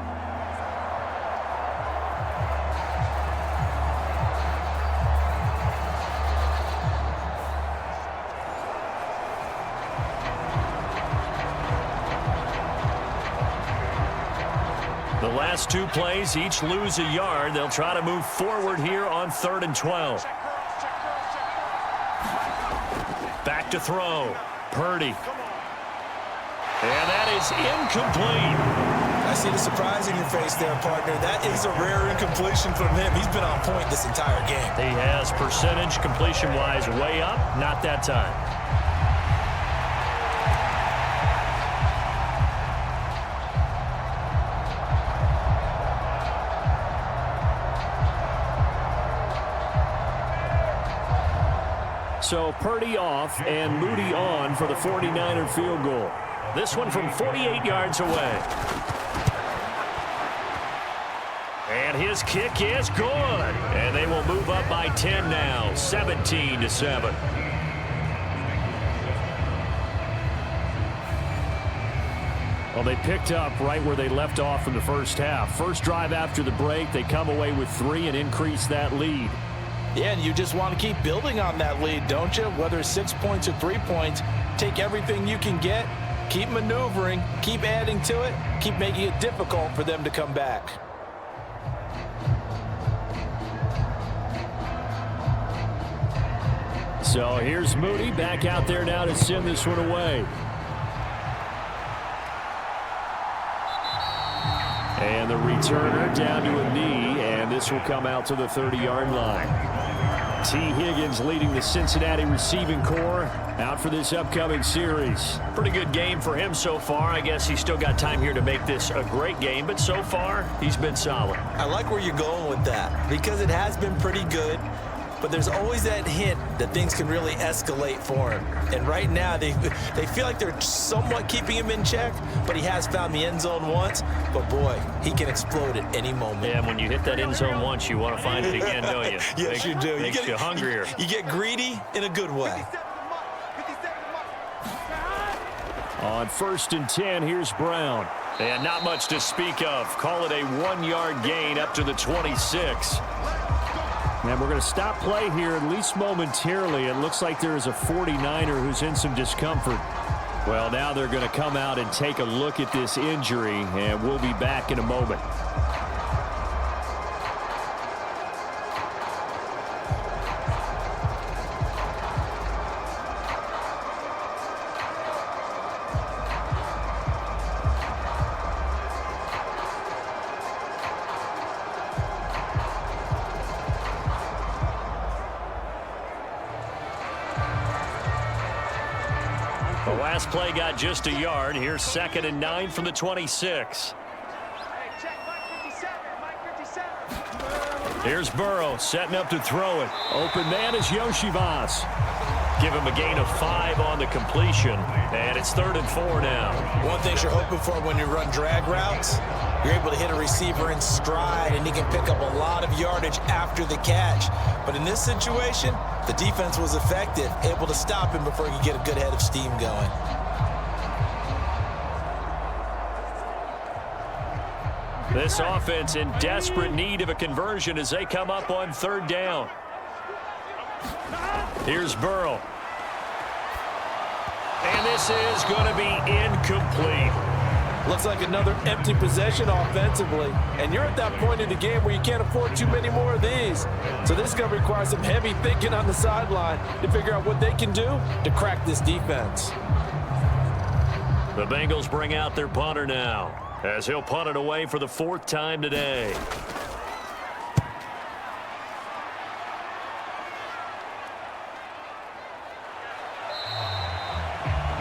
The last 2 plays, each lose a yard. They'll try to move forward here on 3rd and 12. Back to throw. Purdy. And that is incomplete. I see the surprise in your face there, partner. That is a rare incompletion from him. He's been on point this entire game. He has percentage completion-wise way up. Not that time. So Purdy off and Moody on for the 49er field goal. This one from 48 yards away. And his kick is good. And they will move up by 10 now, 17-7. Well, they picked up right where they left off in the first half. First drive after the break, they come away with 3 and increase that lead. Yeah, and you just want to keep building on that lead, don't you? Whether it's 6 points or 3 points, take everything you can get, keep maneuvering, keep adding to it, keep making it difficult for them to come back. So here's Moody back out there now to send this one away. And the returner down to a knee, and this will come out to the 30-yard line. T. Higgins leading the Cincinnati receiving corps out for this upcoming series. Pretty good game for him so far. I guess he's still got time here to make this a great game, but so far he's been solid. I like where you're going with that because it has been pretty good, but there's always that hint that things can really escalate for him. And right now, they feel like they're somewhat keeping him in check, but he has found the end zone once. But, boy, he can explode at any moment. Yeah, when you hit that end zone once, you want to find it again, don't you? Yes, you do. Makes you hungrier. You get greedy in a good way. On 1st and 10, here's Brown. And not much to speak of. Call it a 1-yard gain up to the 26. And we're going to stop play here, at least momentarily. It looks like there is a 49er who's in some discomfort. Well, now they're going to come out and take a look at this injury, and we'll be back in a moment. The last play got just a yard. Here's 2nd and 9 from the 26. Here's Burrow setting up to throw it. Open man is Yoshivas. Give him a gain of 5 on the completion. And it's 3rd and 4 now. One thing you're hoping for when you run drag routes, you're able to hit a receiver in stride, and he can pick up a lot of yardage after the catch. But in this situation, the defense was effective, able to stop him before he could get a good head of steam going. This offense in desperate need of a conversion as they come up on 3rd down. Here's Burrow. And this is going to be incomplete. Looks like another empty possession offensively. And you're at that point in the game where you can't afford too many more of these. So this is going to require some heavy thinking on the sideline to figure out what they can do to crack this defense. The Bengals bring out their punter now, as he'll punt it away for the 4th time today.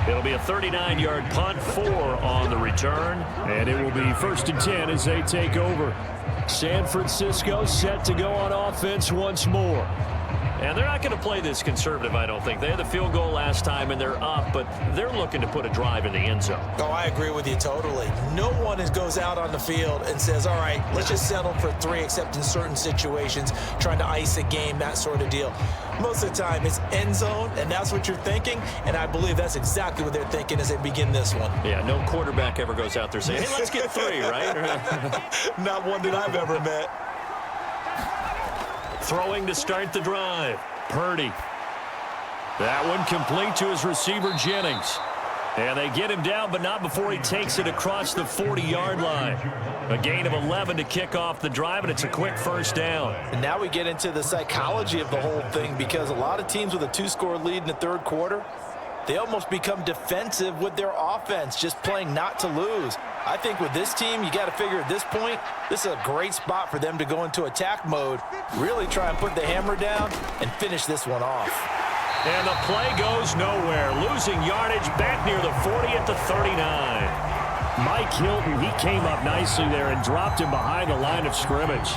It'll be a 39-yard punt, 4 on the return. And it will be 1st and 10 as they take over. San Francisco set to go on offense once more. And they're not going to play this conservative, I don't think. They had the field goal last time, and they're up, but they're looking to put a drive in the end zone. Oh, I agree with you totally. No one goes out on the field and says, all right, let's just settle for 3, except in certain situations, trying to ice a game, that sort of deal. Most of the time, it's end zone, and that's what you're thinking, and I believe that's exactly what they're thinking as they begin this one. Yeah, no quarterback ever goes out there saying, hey, let's get 3, right? Not one that I've ever met. Throwing to start the drive. Purdy. That one complete to his receiver, Jennings. And they get him down, but not before he takes it across the 40-yard line. A gain of 11 to kick off the drive, and it's a quick 1st down. And now we get into the psychology of the whole thing, because a lot of teams with a 2-score lead in the 3rd quarter, they almost become defensive with their offense, just playing not to lose. I think with this team, you got to figure at this point, this is a great spot for them to go into attack mode, really try and put the hammer down and finish this one off. And the play goes nowhere, losing yardage back near the 40 at the 39. Mike Hilton, he came up nicely there and dropped him behind the line of scrimmage.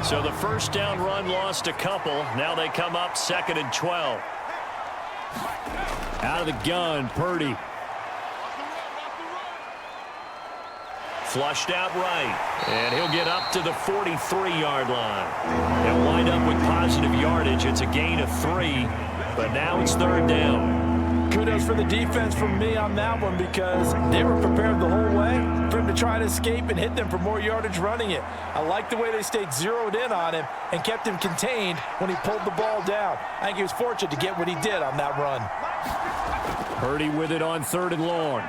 So the 1st down run lost a couple. Now they come up 2nd and 12. Out of the gun, Purdy. Flushed out right. And he'll get up to the 43-yard line. He'll wind up with positive yardage. It's a gain of 3. But now it's 3rd down. Kudos for the defense from me on that one because they were prepared the whole way for him to try to escape and hit them for more yardage running it. I like the way they stayed zeroed in on him and kept him contained when he pulled the ball down. I think he was fortunate to get what he did on that run. Purdy with it on 3rd and long.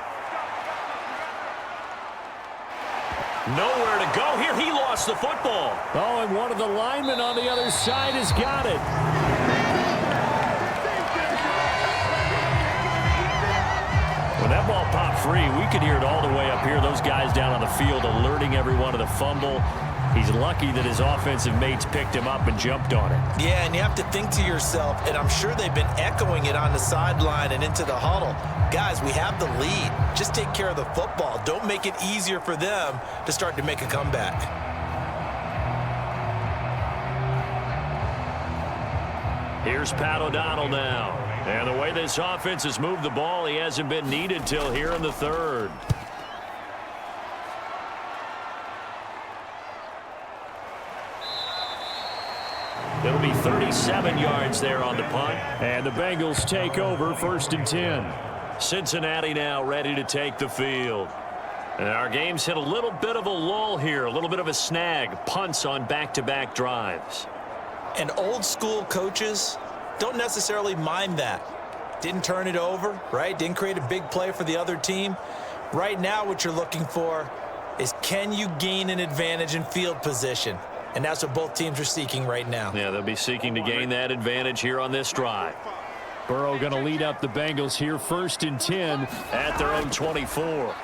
Nowhere to go here. He lost the football. Oh, and one of the linemen on the other side has got it. When that ball popped free, we could hear it all the way up here. Those guys down on the field alerting everyone of the fumble. He's lucky that his offensive mates picked him up and jumped on it. Yeah, and you have to think to yourself, and I'm sure they've been echoing it on the sideline and into the huddle. Guys, we have the lead. Just take care of the football. Don't make it easier for them to start to make a comeback. Here's Pat O'Donnell now. And the way this offense has moved the ball, he hasn't been needed till here in the 3rd. It'll be 37 yards there on the punt. And the Bengals take over 1st and 10. Cincinnati now ready to take the field. And our game's hit a little bit of a lull here, a little bit of a snag. Punts on back-to-back drives. And old school coaches don't necessarily mind that. Didn't turn it over, right? Didn't create a big play for the other team. Right now what you're looking for is can you gain an advantage in field position? And that's what both teams are seeking right now. Yeah, they'll be seeking to gain that advantage here on this drive. Burrow going to lead up the Bengals here 1st and 10 at their own 24.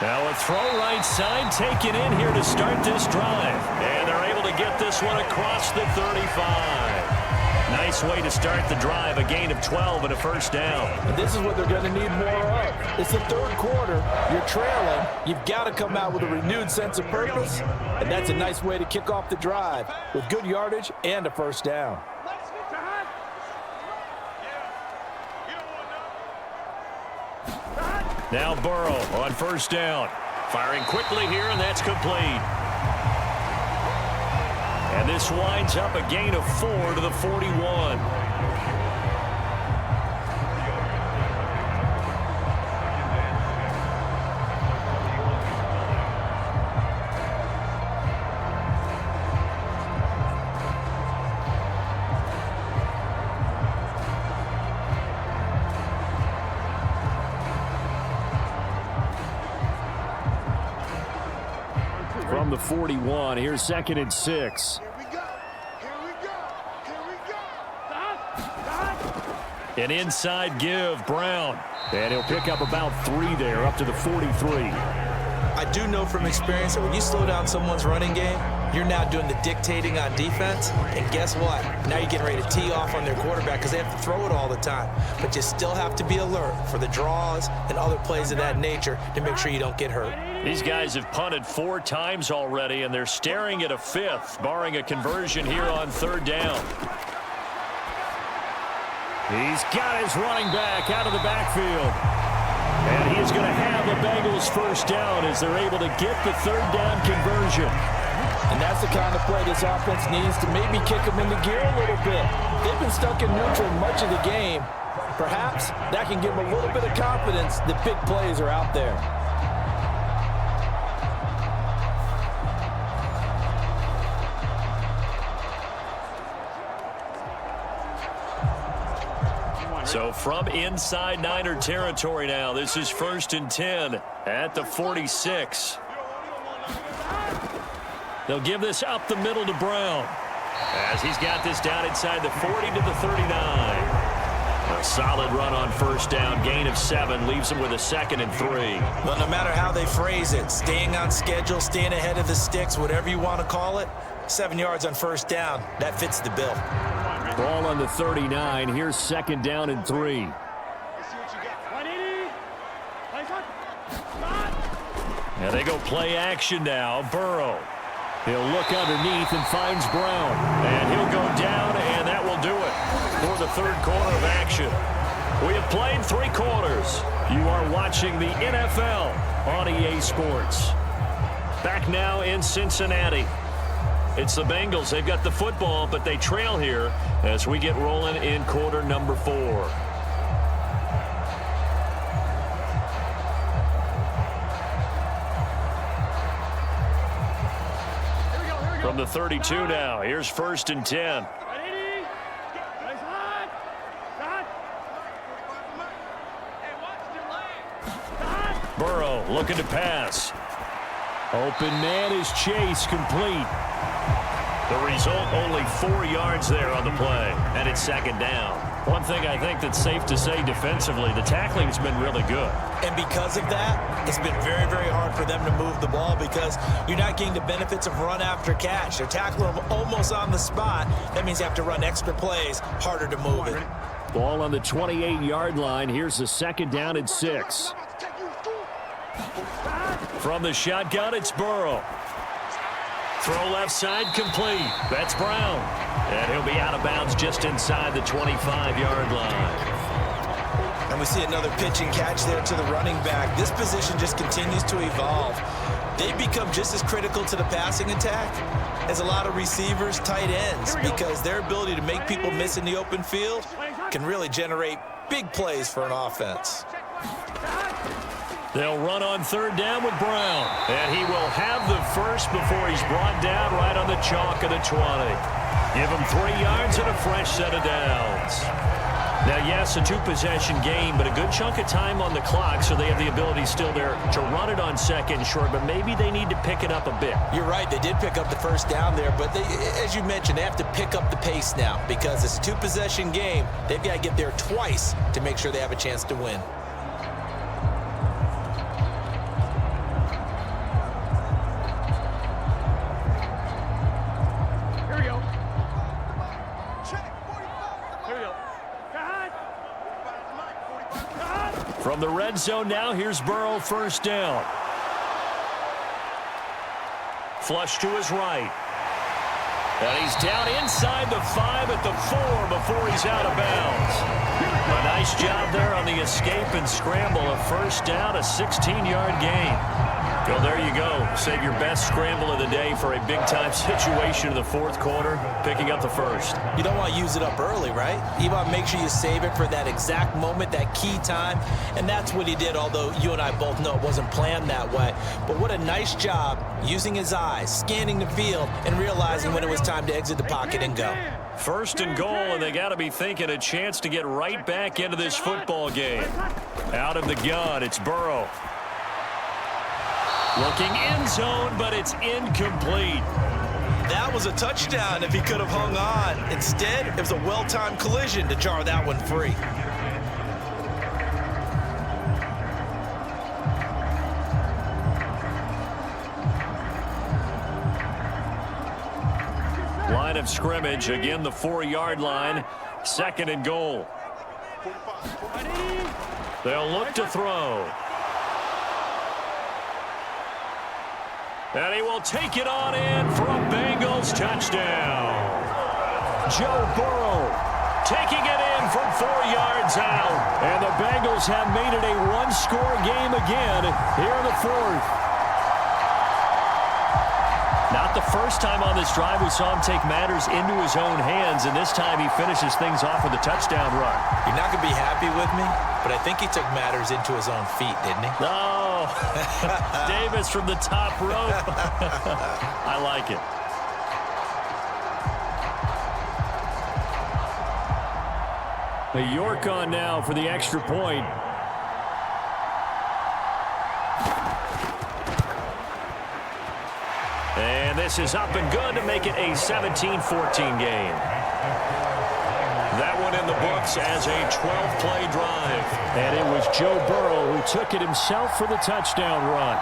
Now a throw right side taken in here to start this drive. And they're able to get this one across the 35. Nice way to start the drive, a gain of 12 and a 1st down. And this is what they're going to need more of. It's the 3rd quarter. You're trailing. You've got to come out with a renewed sense of purpose. And that's a nice way to kick off the drive with good yardage and a 1st down. Now Burrow on 1st down. Firing quickly here, and that's complete. And this winds up a gain of 4 to the 41. From the 41, here's 2nd and 6. An inside give, Brown. And he'll pick up about 3 there, up to the 43. I do know from experience that when you slow down someone's running game, you're now doing the dictating on defense. And guess what? Now you're getting ready to tee off on their quarterback because they have to throw it all the time. But you still have to be alert for the draws and other plays of that nature to make sure you don't get hurt. These guys have punted 4 times already, and they're staring at a 5th, barring a conversion here on 3rd down. He's got his running back out of the backfield. And he's going to have the Bengals 1st down as they're able to get the 3rd down conversion. And that's the kind of play this offense needs to maybe kick them into gear a little bit. They've been stuck in neutral much of the game. Perhaps that can give them a little bit of confidence that big plays are out there. So from inside Niner territory now, this is 1st and 10 at the 46. They'll give this up the middle to Brown as he's got this down inside the 40 to the 39. A solid run on 1st down, gain of 7, leaves him with a 2nd and 3. Well, no matter how they phrase it, staying on schedule, staying ahead of the sticks, whatever you want to call it, 7 yards on 1st down, that fits the bill. Ball on the 39. Here's 2nd down and 3. And they go play action now. Burrow. He'll look underneath and finds Brown. And he'll go down, and that will do it for the 3rd quarter of action. We have played 3 quarters. You are watching the NFL on EA Sports. Back now in Cincinnati. It's the Bengals. They've got the football, but they trail here as we get rolling in quarter number 4. From the 32 now, here's 1st and 10. Burrow looking to pass. Open man is Chase, complete. The result, only 4 yards there on the play, and it's 2nd down. One thing I think that's safe to say defensively, the tackling's been really good. And because of that, it's been very, very hard for them to move the ball because you're not getting the benefits of run after catch. They're tackling them almost on the spot. That means you have to run extra plays, harder to move it. Ball on the 28-yard line. Here's the 2nd down and 6. From the shotgun, it's Burrow. Throw left side, complete. That's Brown. And he'll be out of bounds just inside the 25-yard line. And we see another pitch and catch there to the running back. This position just continues to evolve. They become just as critical to the passing attack as a lot of receivers, tight ends, because their ability to make people miss in the open field can really generate big plays for an offense. They'll run on 3rd down with Brown. And he will have the first before he's brought down right on the chalk of the 20. Give him 3 yards and a fresh set of downs. Now, yes, a 2-possession game, but a good chunk of time on the clock, so they have the ability still there to run it on 2nd and short, but maybe they need to pick it up a bit. You're right. They did pick up the 1st down there, but they, as you mentioned, they have to pick up the pace now because it's a 2-possession game. They've got to get there twice to make sure they have a chance to win. From the red zone now, here's Burrow, 1st down. Flush to his right. And he's down inside the 5 at the 4 before he's out of bounds. A nice job there on the escape and scramble. A 1st down, a 16-yard gain. Well, there you go. Save your best scramble of the day for a big-time situation in the 4th quarter, picking up the 1st. You don't want to use it up early, right? You want to make sure you save it for that exact moment, that key time, and that's what he did, although you and I both know it wasn't planned that way. But what a nice job using his eyes, scanning the field, and realizing when it was time to exit the pocket and go. 1st and goal, and they got to be thinking a chance to get right back into this football game. Out of the gun, it's Burrow. Looking end zone, but it's incomplete. That was a touchdown if he could have hung on. Instead, it was a well-timed collision to jar that one free. Line of scrimmage, again the 4-yard line. 2nd and goal. They'll look to throw. And he will take it on in for a Bengals touchdown. Joe Burrow taking it in from 4 yards out. And the Bengals have made it a 1-score game again here in the 4th. Not the first time on this drive we saw him take matters into his own hands, and this time he finishes things off with a touchdown run. You're not going to be happy with me, but I think he took matters into his own feet, didn't he? No. Davis from the top rope. I like it. A York on now for the extra point. And this is up and good to make it a 17-14 game. That one in the books as a 12-play drive. And it was Joe Burrow who took it himself for the touchdown run.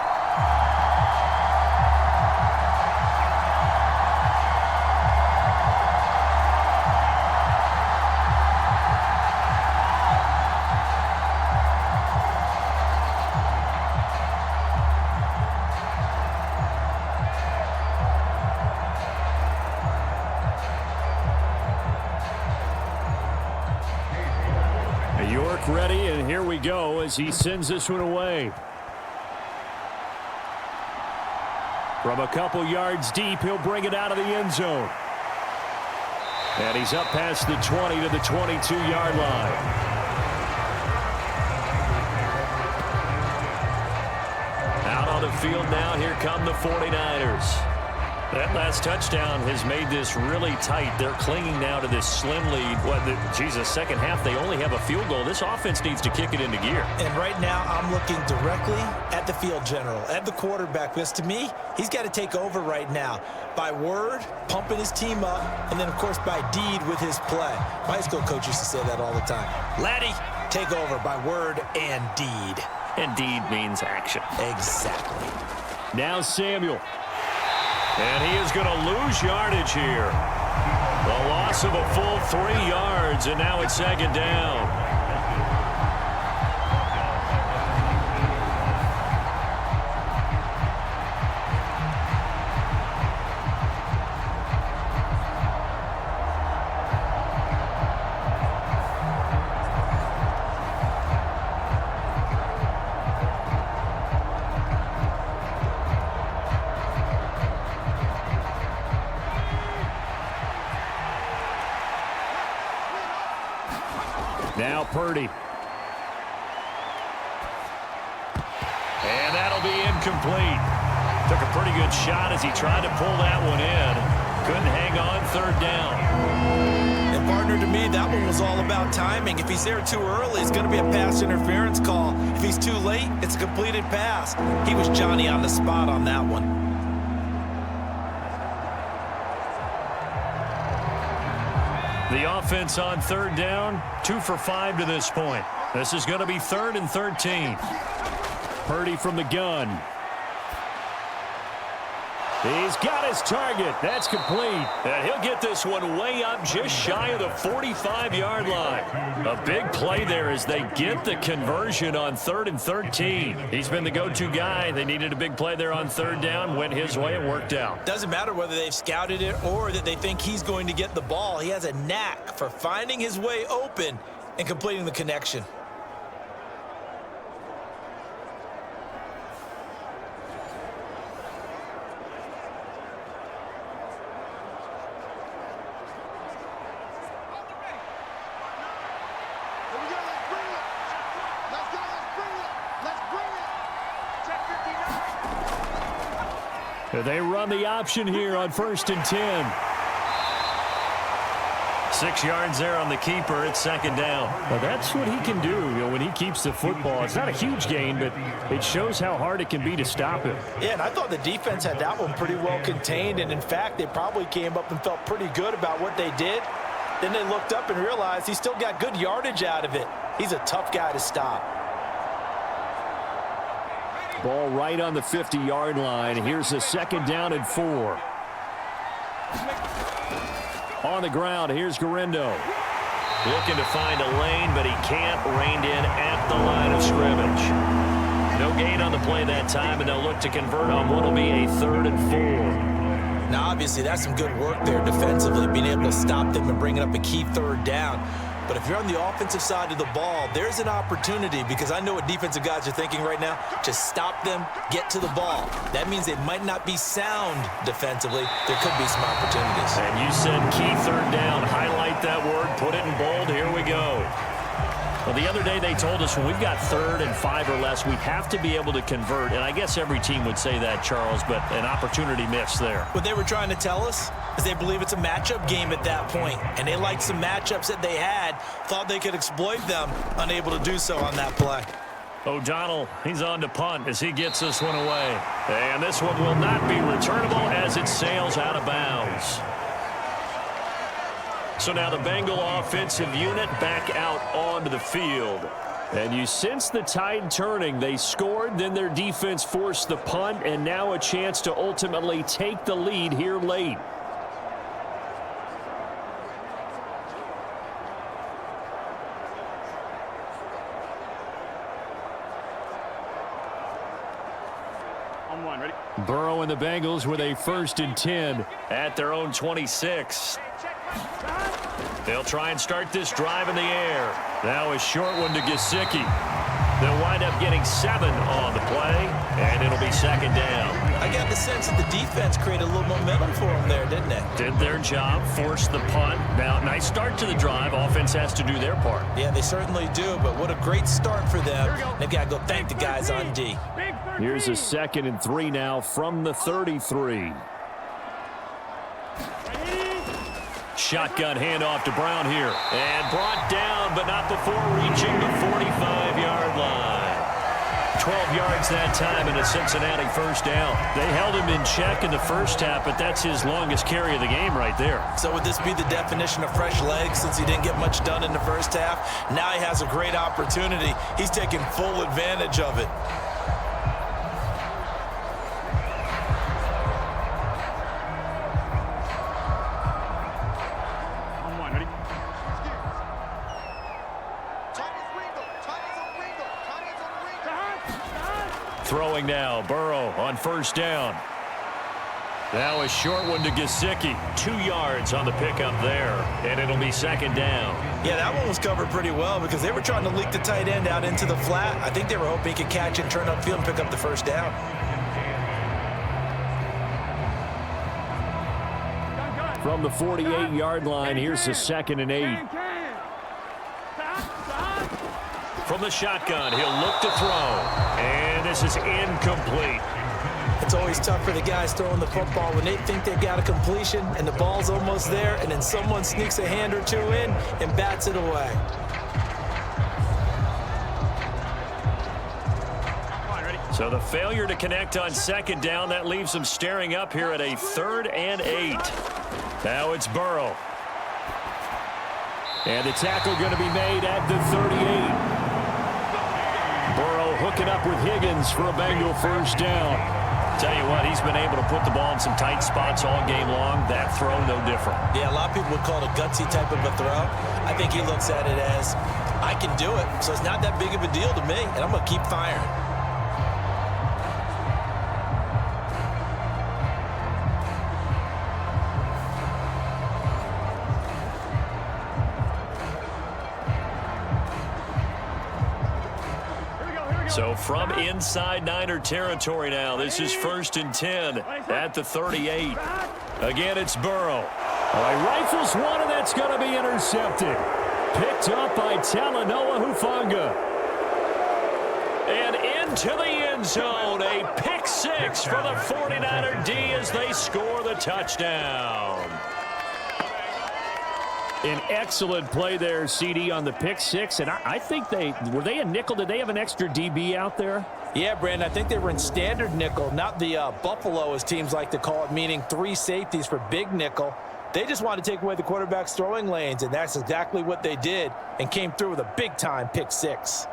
York ready, and here we go as he sends this one away. From a couple yards deep, he'll bring it out of the end zone. And he's up past the 20 to the 22-yard line. Out on the field now, here come the 49ers. That last touchdown has made this really tight. They're clinging now to this slim lead. Second half, they only have a field goal. This offense needs to kick it into gear. And right now, I'm looking directly at the field general, at the quarterback, because to me, he's got to take over right now. By word, pumping his team up, and then, of course, by deed with his play. My high school coach used to say that all the time. Laddie, take over by word and deed. And deed means action. Exactly. Now Samuel. And he is going to lose yardage here. The loss of a full 3 yards, and now it's second down. Now Purdy. And that'll be incomplete. Took a pretty good shot as he tried to pull that one in. Couldn't hang on, third down. And partner, to me, that one was all about timing. If he's there too early, it's going to be a pass interference call. If he's too late, it's a completed pass. He was Johnny on the spot on that one. The offense on third down, 2 for 5 to this point. This is going to be 3rd and 13. Purdy from the gun. He's got his target. That's complete. And he'll get this one way up just shy of the 45-yard line. A big play there as they get the conversion on 3rd and 13. He's been the go-to guy. They needed a big play there on third down. Went his way. It worked out. Doesn't matter whether they've scouted it or that they think he's going to get the ball. He has a knack for finding his way open and completing the connection. They run the option here on 1st and 10. 6 yards there on the keeper. It's second down. Well, that's what he can do, when he keeps the football. It's not a huge gain, but it shows how hard it can be to stop him. Yeah, and I thought the defense had that one pretty well contained, and in fact, they probably came up and felt pretty good about what they did. Then they looked up and realized he still got good yardage out of it. He's a tough guy to stop. Ball right on the 50-yard line. Here's a second down and 4. On the ground, here's Garendo. Looking to find a lane, but he can't. Reined in at the line of scrimmage. No gain on the play that time, and they'll look to convert on what will be a 3rd and 4. Now, obviously, that's some good work there defensively, being able to stop them and bringing up a key third down. But if you're on the offensive side of the ball, there's an opportunity, because I know what defensive guys are thinking right now. Just stop them, get to the ball. That means they might not be sound defensively. There could be some opportunities. And you said key third down. Highlight that word. Put it in bold. Here we go. Well, the other day they told us when we've got 3rd and 5 or less, we have to be able to convert. And I guess every team would say that, Charles, but an opportunity missed there. What they were trying to tell us is they believe it's a matchup game at that point. And they liked some matchups that they had, thought they could exploit them, unable to do so on that play. O'Donnell, he's on to punt as he gets this one away. And this one will not be returnable as it sails out of bounds. So now the Bengal offensive unit back out onto the field. And you sense the tide turning. They scored, then their defense forced the punt, and now a chance to ultimately take the lead here late. On one, ready? Burrow and the Bengals with a 1st and 10 at their own 26. They'll try and start this drive in the air. Now a short one to Gesicki. They'll wind up getting 7 on the play, and it'll be second down. I got the sense that the defense created a little momentum for them there, didn't it? Did their job, forced the punt. Now, nice start to the drive. Offense has to do their part. Yeah, they certainly do, but what a great start for them. They've got to go thank the guys on D. Here's a 2nd and 3 now from the 33. Shotgun handoff to Brown here. And brought down, but not before reaching the 45-yard line. 12 yards that time and a Cincinnati first down. They held him in check in the first half, but that's his longest carry of the game right there. So would this be the definition of fresh legs since he didn't get much done in the first half? Now he has a great opportunity. He's taking full advantage of it. Throwing now, Burrow on first down. Now a short one to Gesicki. 2 yards on the pickup there, and it'll be 2nd down. Yeah, that one was covered pretty well because they were trying to leak the tight end out into the flat. I think they were hoping he could catch and turn upfield and pick up the first down. From the 48-yard line, here's the 2nd and 8. From the shotgun, he'll look to throw. And this is incomplete. It's always tough for the guys throwing the football when they think they've got a completion and the ball's almost there, and then someone sneaks a hand or two in and bats it away. So the failure to connect on 2nd down, that leaves them staring up here at a 3rd and 8. Now it's Burrow. And the tackle going to be made at the 38. Burrow hooking up with Higgins for a Bengal first down. Tell you what, he's been able to put the ball in some tight spots all game long. That throw, no different. Yeah, a lot of people would call it a gutsy type of a throw. I think he looks at it as, I can do it, so it's not that big of a deal to me, and I'm going to keep firing. So from inside Niner territory now, this is 1st and 10 at the 38. Again, it's Burrow. He rifles one, and that's going to be intercepted. Picked up by Talanoa Hufanga. And into the end zone, a pick 6 for the 49er D as they score the touchdown. An excellent play there, CD, on the pick 6. And I think were they a nickel? Did they have an extra DB out there? Yeah, Brandon, I think they were in standard nickel, not the Buffalo, as teams like to call it, meaning 3 safeties for big nickel. They just wanted to take away the quarterback's throwing lanes, and that's exactly what they did and came through with a big-time pick 6.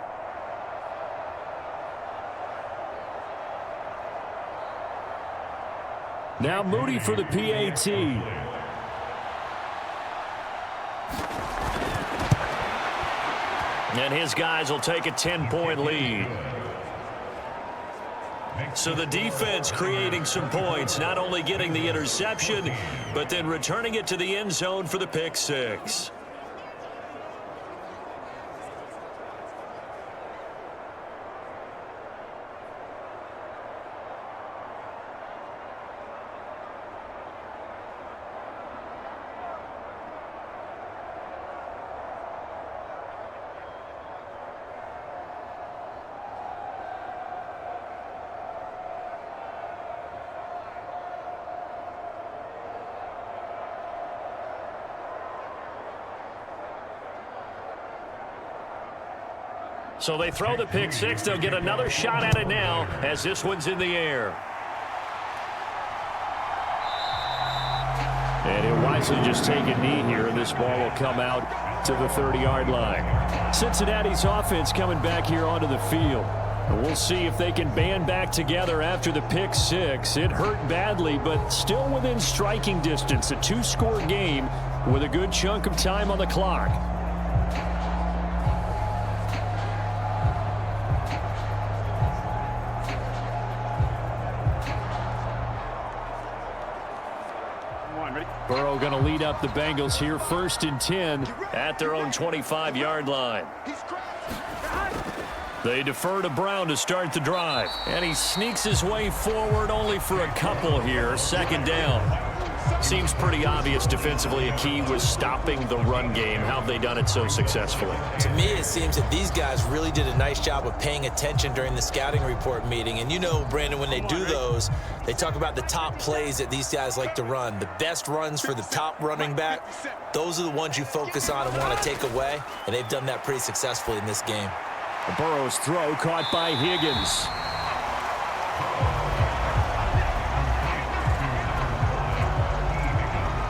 Now Moody for the PAT. And his guys will take a 10-point lead. So the defense creating some points, not only getting the interception, but then returning it to the end zone for the pick 6. So they throw the pick 6. They'll get another shot at it now as this one's in the air. And he'll wisely just take a knee here, and this ball will come out to the 30-yard line. Cincinnati's offense coming back here onto the field. And we'll see if they can band back together after the pick 6. It hurt badly, but still within striking distance. A 2-score game with a good chunk of time on the clock. Burrow going to lead up the Bengals here, 1st and 10 at their own 25-yard line. They defer to Brown to start the drive. And he sneaks his way forward only for a couple here. Second down. Seems pretty obvious defensively a key was stopping the run game. How have they done it so successfully? To me, it seems that these guys really did a nice job of paying attention during the scouting report meeting. And you know, Brandon, when they do those, they talk about the top plays that these guys like to run. The best runs for the top running back, those are the ones you focus on and want to take away. And they've done that pretty successfully in this game. Burrow's throw caught by Higgins.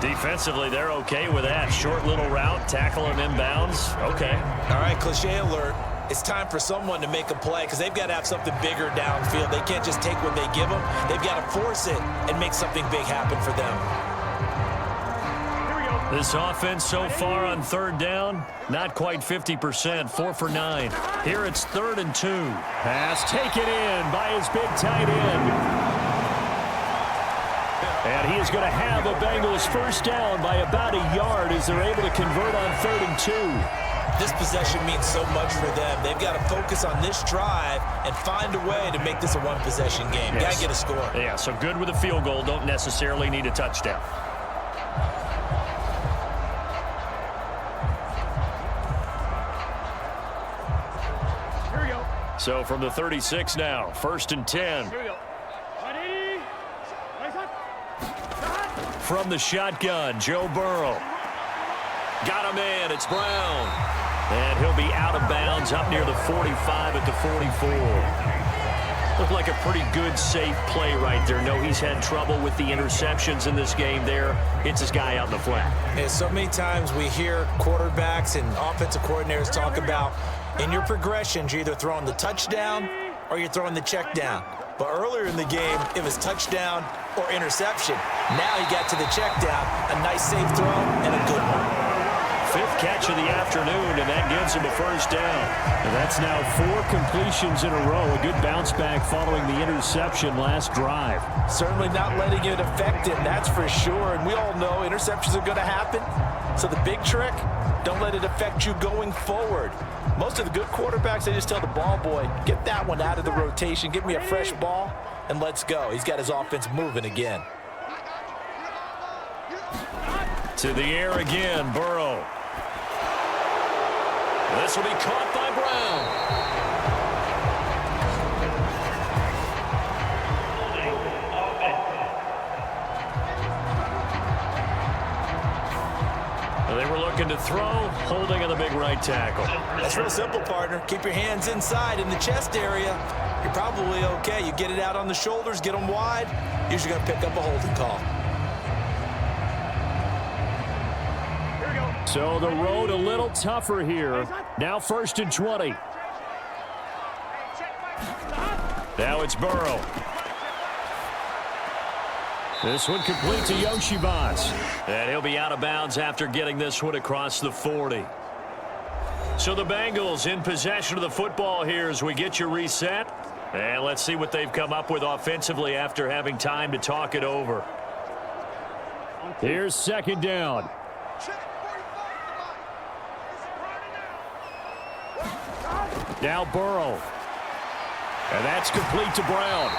Defensively, they're okay with that. Short little route, tackle him inbounds. Okay. All right, cliche alert. It's time for someone to make a play because they've got to have something bigger downfield. They can't just take what they give them. They've got to force it and make something big happen for them. This offense so far on third down, not quite 50%, 4 for 9. Here it's 3rd and 2. Pass taken in by his big tight end. And he is going to have a Bengals first down by about a yard as they're able to convert on 3rd and 2. This possession means so much for them. They've got to focus on this drive and find a way to make this a one-possession game. Yes. Got to get a score. Yeah, so good with a field goal. Don't necessarily need a touchdown. Here we go. So from the 36 now, 1st and 10. Here we go. Ready? Nice up. From the shotgun, Joe Burrow. Got him in. It's Brown. And he'll be out of bounds up near the 45 at the 44. Looked like a pretty good, safe play right there. No, he's had trouble with the interceptions in this game there. Hits his guy out in the flat. And so many times we hear quarterbacks and offensive coordinators talk about in your progressions, you're either throwing the touchdown or you're throwing the check down. But earlier in the game, it was touchdown or interception. Now he got to the check down, a nice safe throw and a good one. 5th catch of the afternoon, and that gives him a first down. And that's now 4 completions in a row. A good bounce back following the interception last drive. Certainly not letting it affect him, that's for sure. And we all know interceptions are going to happen. So the big trick, don't let it affect you going forward. Most of the good quarterbacks, they just tell the ball boy, get that one out of the rotation, give me a fresh ball, and let's go. He's got his offense moving again. To the air again, Burrow. This will be caught by Brown. They were looking to throw, holding on the big right tackle. That's real simple, partner. Keep your hands inside in the chest area. You're probably okay. You get it out on the shoulders, get them wide. Usually going to pick up a holding call. So the road a little tougher here. Now 1st and 20. Now it's Burrow. This one complete to Yoshibas. And he'll be out of bounds after getting this one across the 40. So the Bengals in possession of the football here as we get you reset. And let's see what they've come up with offensively after having time to talk it over. Here's 2nd down. Now Burrow. And that's complete to Brown.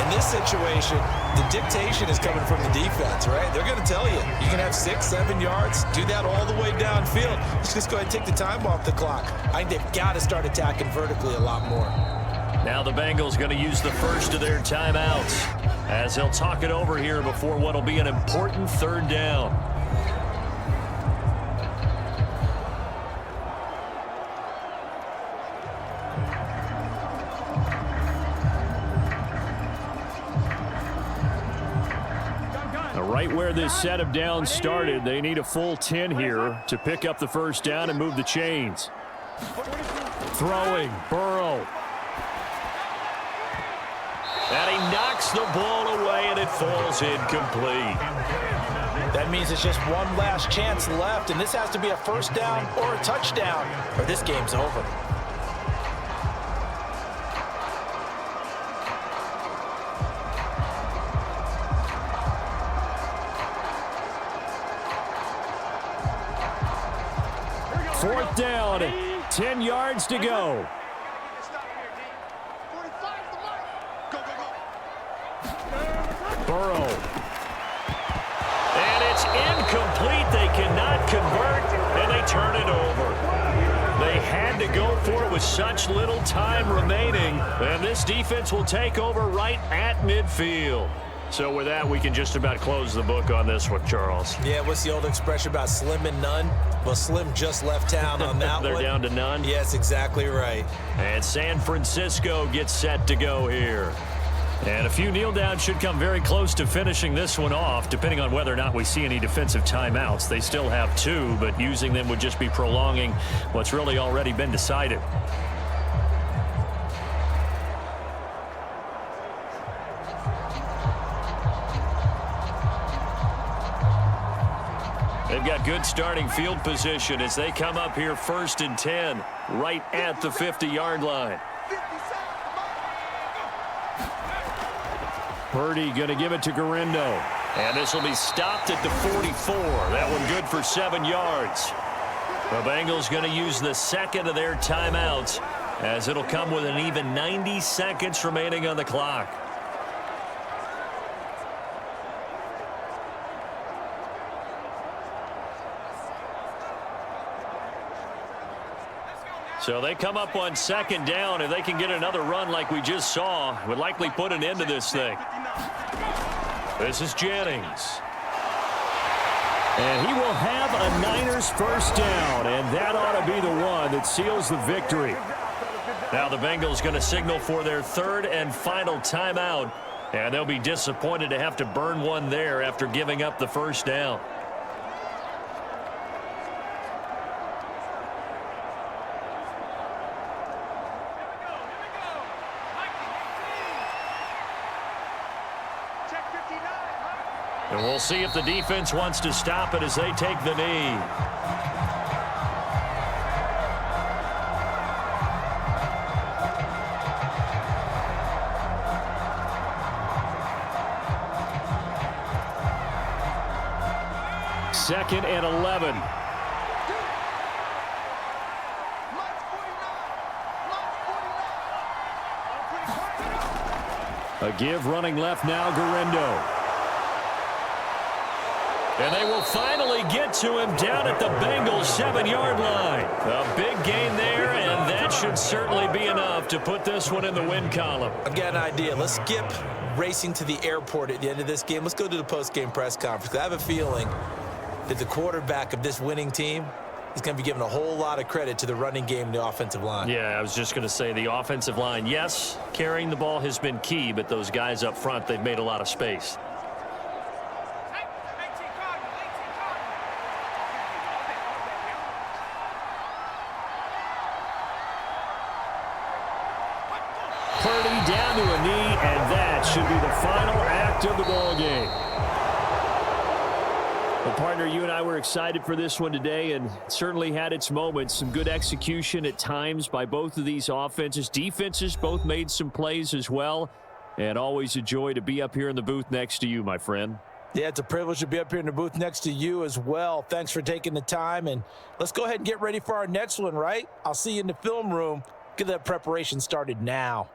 In this situation, the dictation is coming from the defense, right? They're going to tell you, you can have 6, 7 yards, do that all the way downfield. Let's just go ahead and take the time off the clock. I think they've got to start attacking vertically a lot more. Now the Bengals going to use the first of their timeouts as they'll talk it over here before what will be an important 3rd down. Right where this set of downs started, they need a full 10 here to pick up the first down and move the chains. Throwing, Burrow. And he knocks the ball away, and it falls incomplete. That means it's just one last chance left, and this has to be a first down or a touchdown, or this game's over. Fourth down, 10 yards to go. Burrow. And it's incomplete. They cannot convert, and they turn it over. They had to go for it with such little time remaining, and this defense will take over right at midfield. So with that, we can just about close the book on this one, Charles. Yeah, what's the old expression about slim and none? Well, Slim just left town on that They're one. down to none? Yes, exactly right. And San Francisco gets set to go here. And a few kneel downs should come very close to finishing this one off, depending on whether or not we see any defensive timeouts. They still have 2, but using them would just be prolonging what's really already been decided. They've got good starting field position as they come up here 1st and 10, right at the 50-yard line. Purdy going to give it to Garindo. And this will be stopped at the 44. That one good for 7 yards. The Bengals going to use the second of their timeouts as it'll come with an even 90 seconds remaining on the clock. So they come up on 2nd down. If they can get another run like we just saw, would likely put an end to this thing. This is Jennings. And he will have a Niners first down, and that ought to be the one that seals the victory. Now the Bengals going to signal for their 3rd and final timeout, and they'll be disappointed to have to burn one there after giving up the first down. And we'll see if the defense wants to stop it as they take the knee. Second and 11. A give running left now, Garindo. And they will finally get to him down at the Bengals 7-yard line. A big gain there, and that should certainly be enough to put this one in the win column. I've got an idea. Let's skip racing to the airport at the end of this game. Let's go to the post-game press conference. I have a feeling that the quarterback of this winning team is going to be given a whole lot of credit to the running game and the offensive line. Yeah, I was just going to say the offensive line, yes, carrying the ball has been key, but those guys up front, they've made a lot of space. Purdy down to a knee, and that should be the final act of the ball game. Well, partner, you and I were excited for this one today, and it certainly had its moments. Some good execution at times by both of these offenses. Defenses both made some plays as well, and always a joy to be up here in the booth next to you, my friend. Yeah, it's a privilege to be up here in the booth next to you as well. Thanks for taking the time, and let's go ahead and get ready for our next one, right? I'll see you in the film room. Get that preparation started now.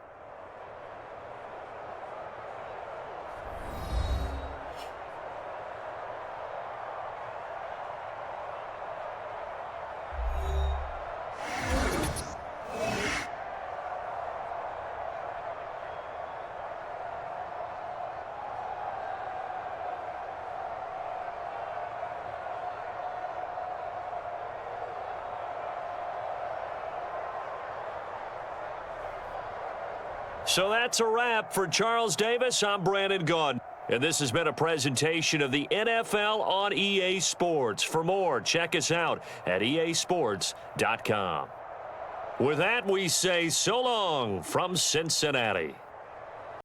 So that's a wrap. For Charles Davis, I'm Brandon Gaudin. And this has been a presentation of the NFL on EA Sports. For more, check us out at easports.com. With that, we say so long from Cincinnati.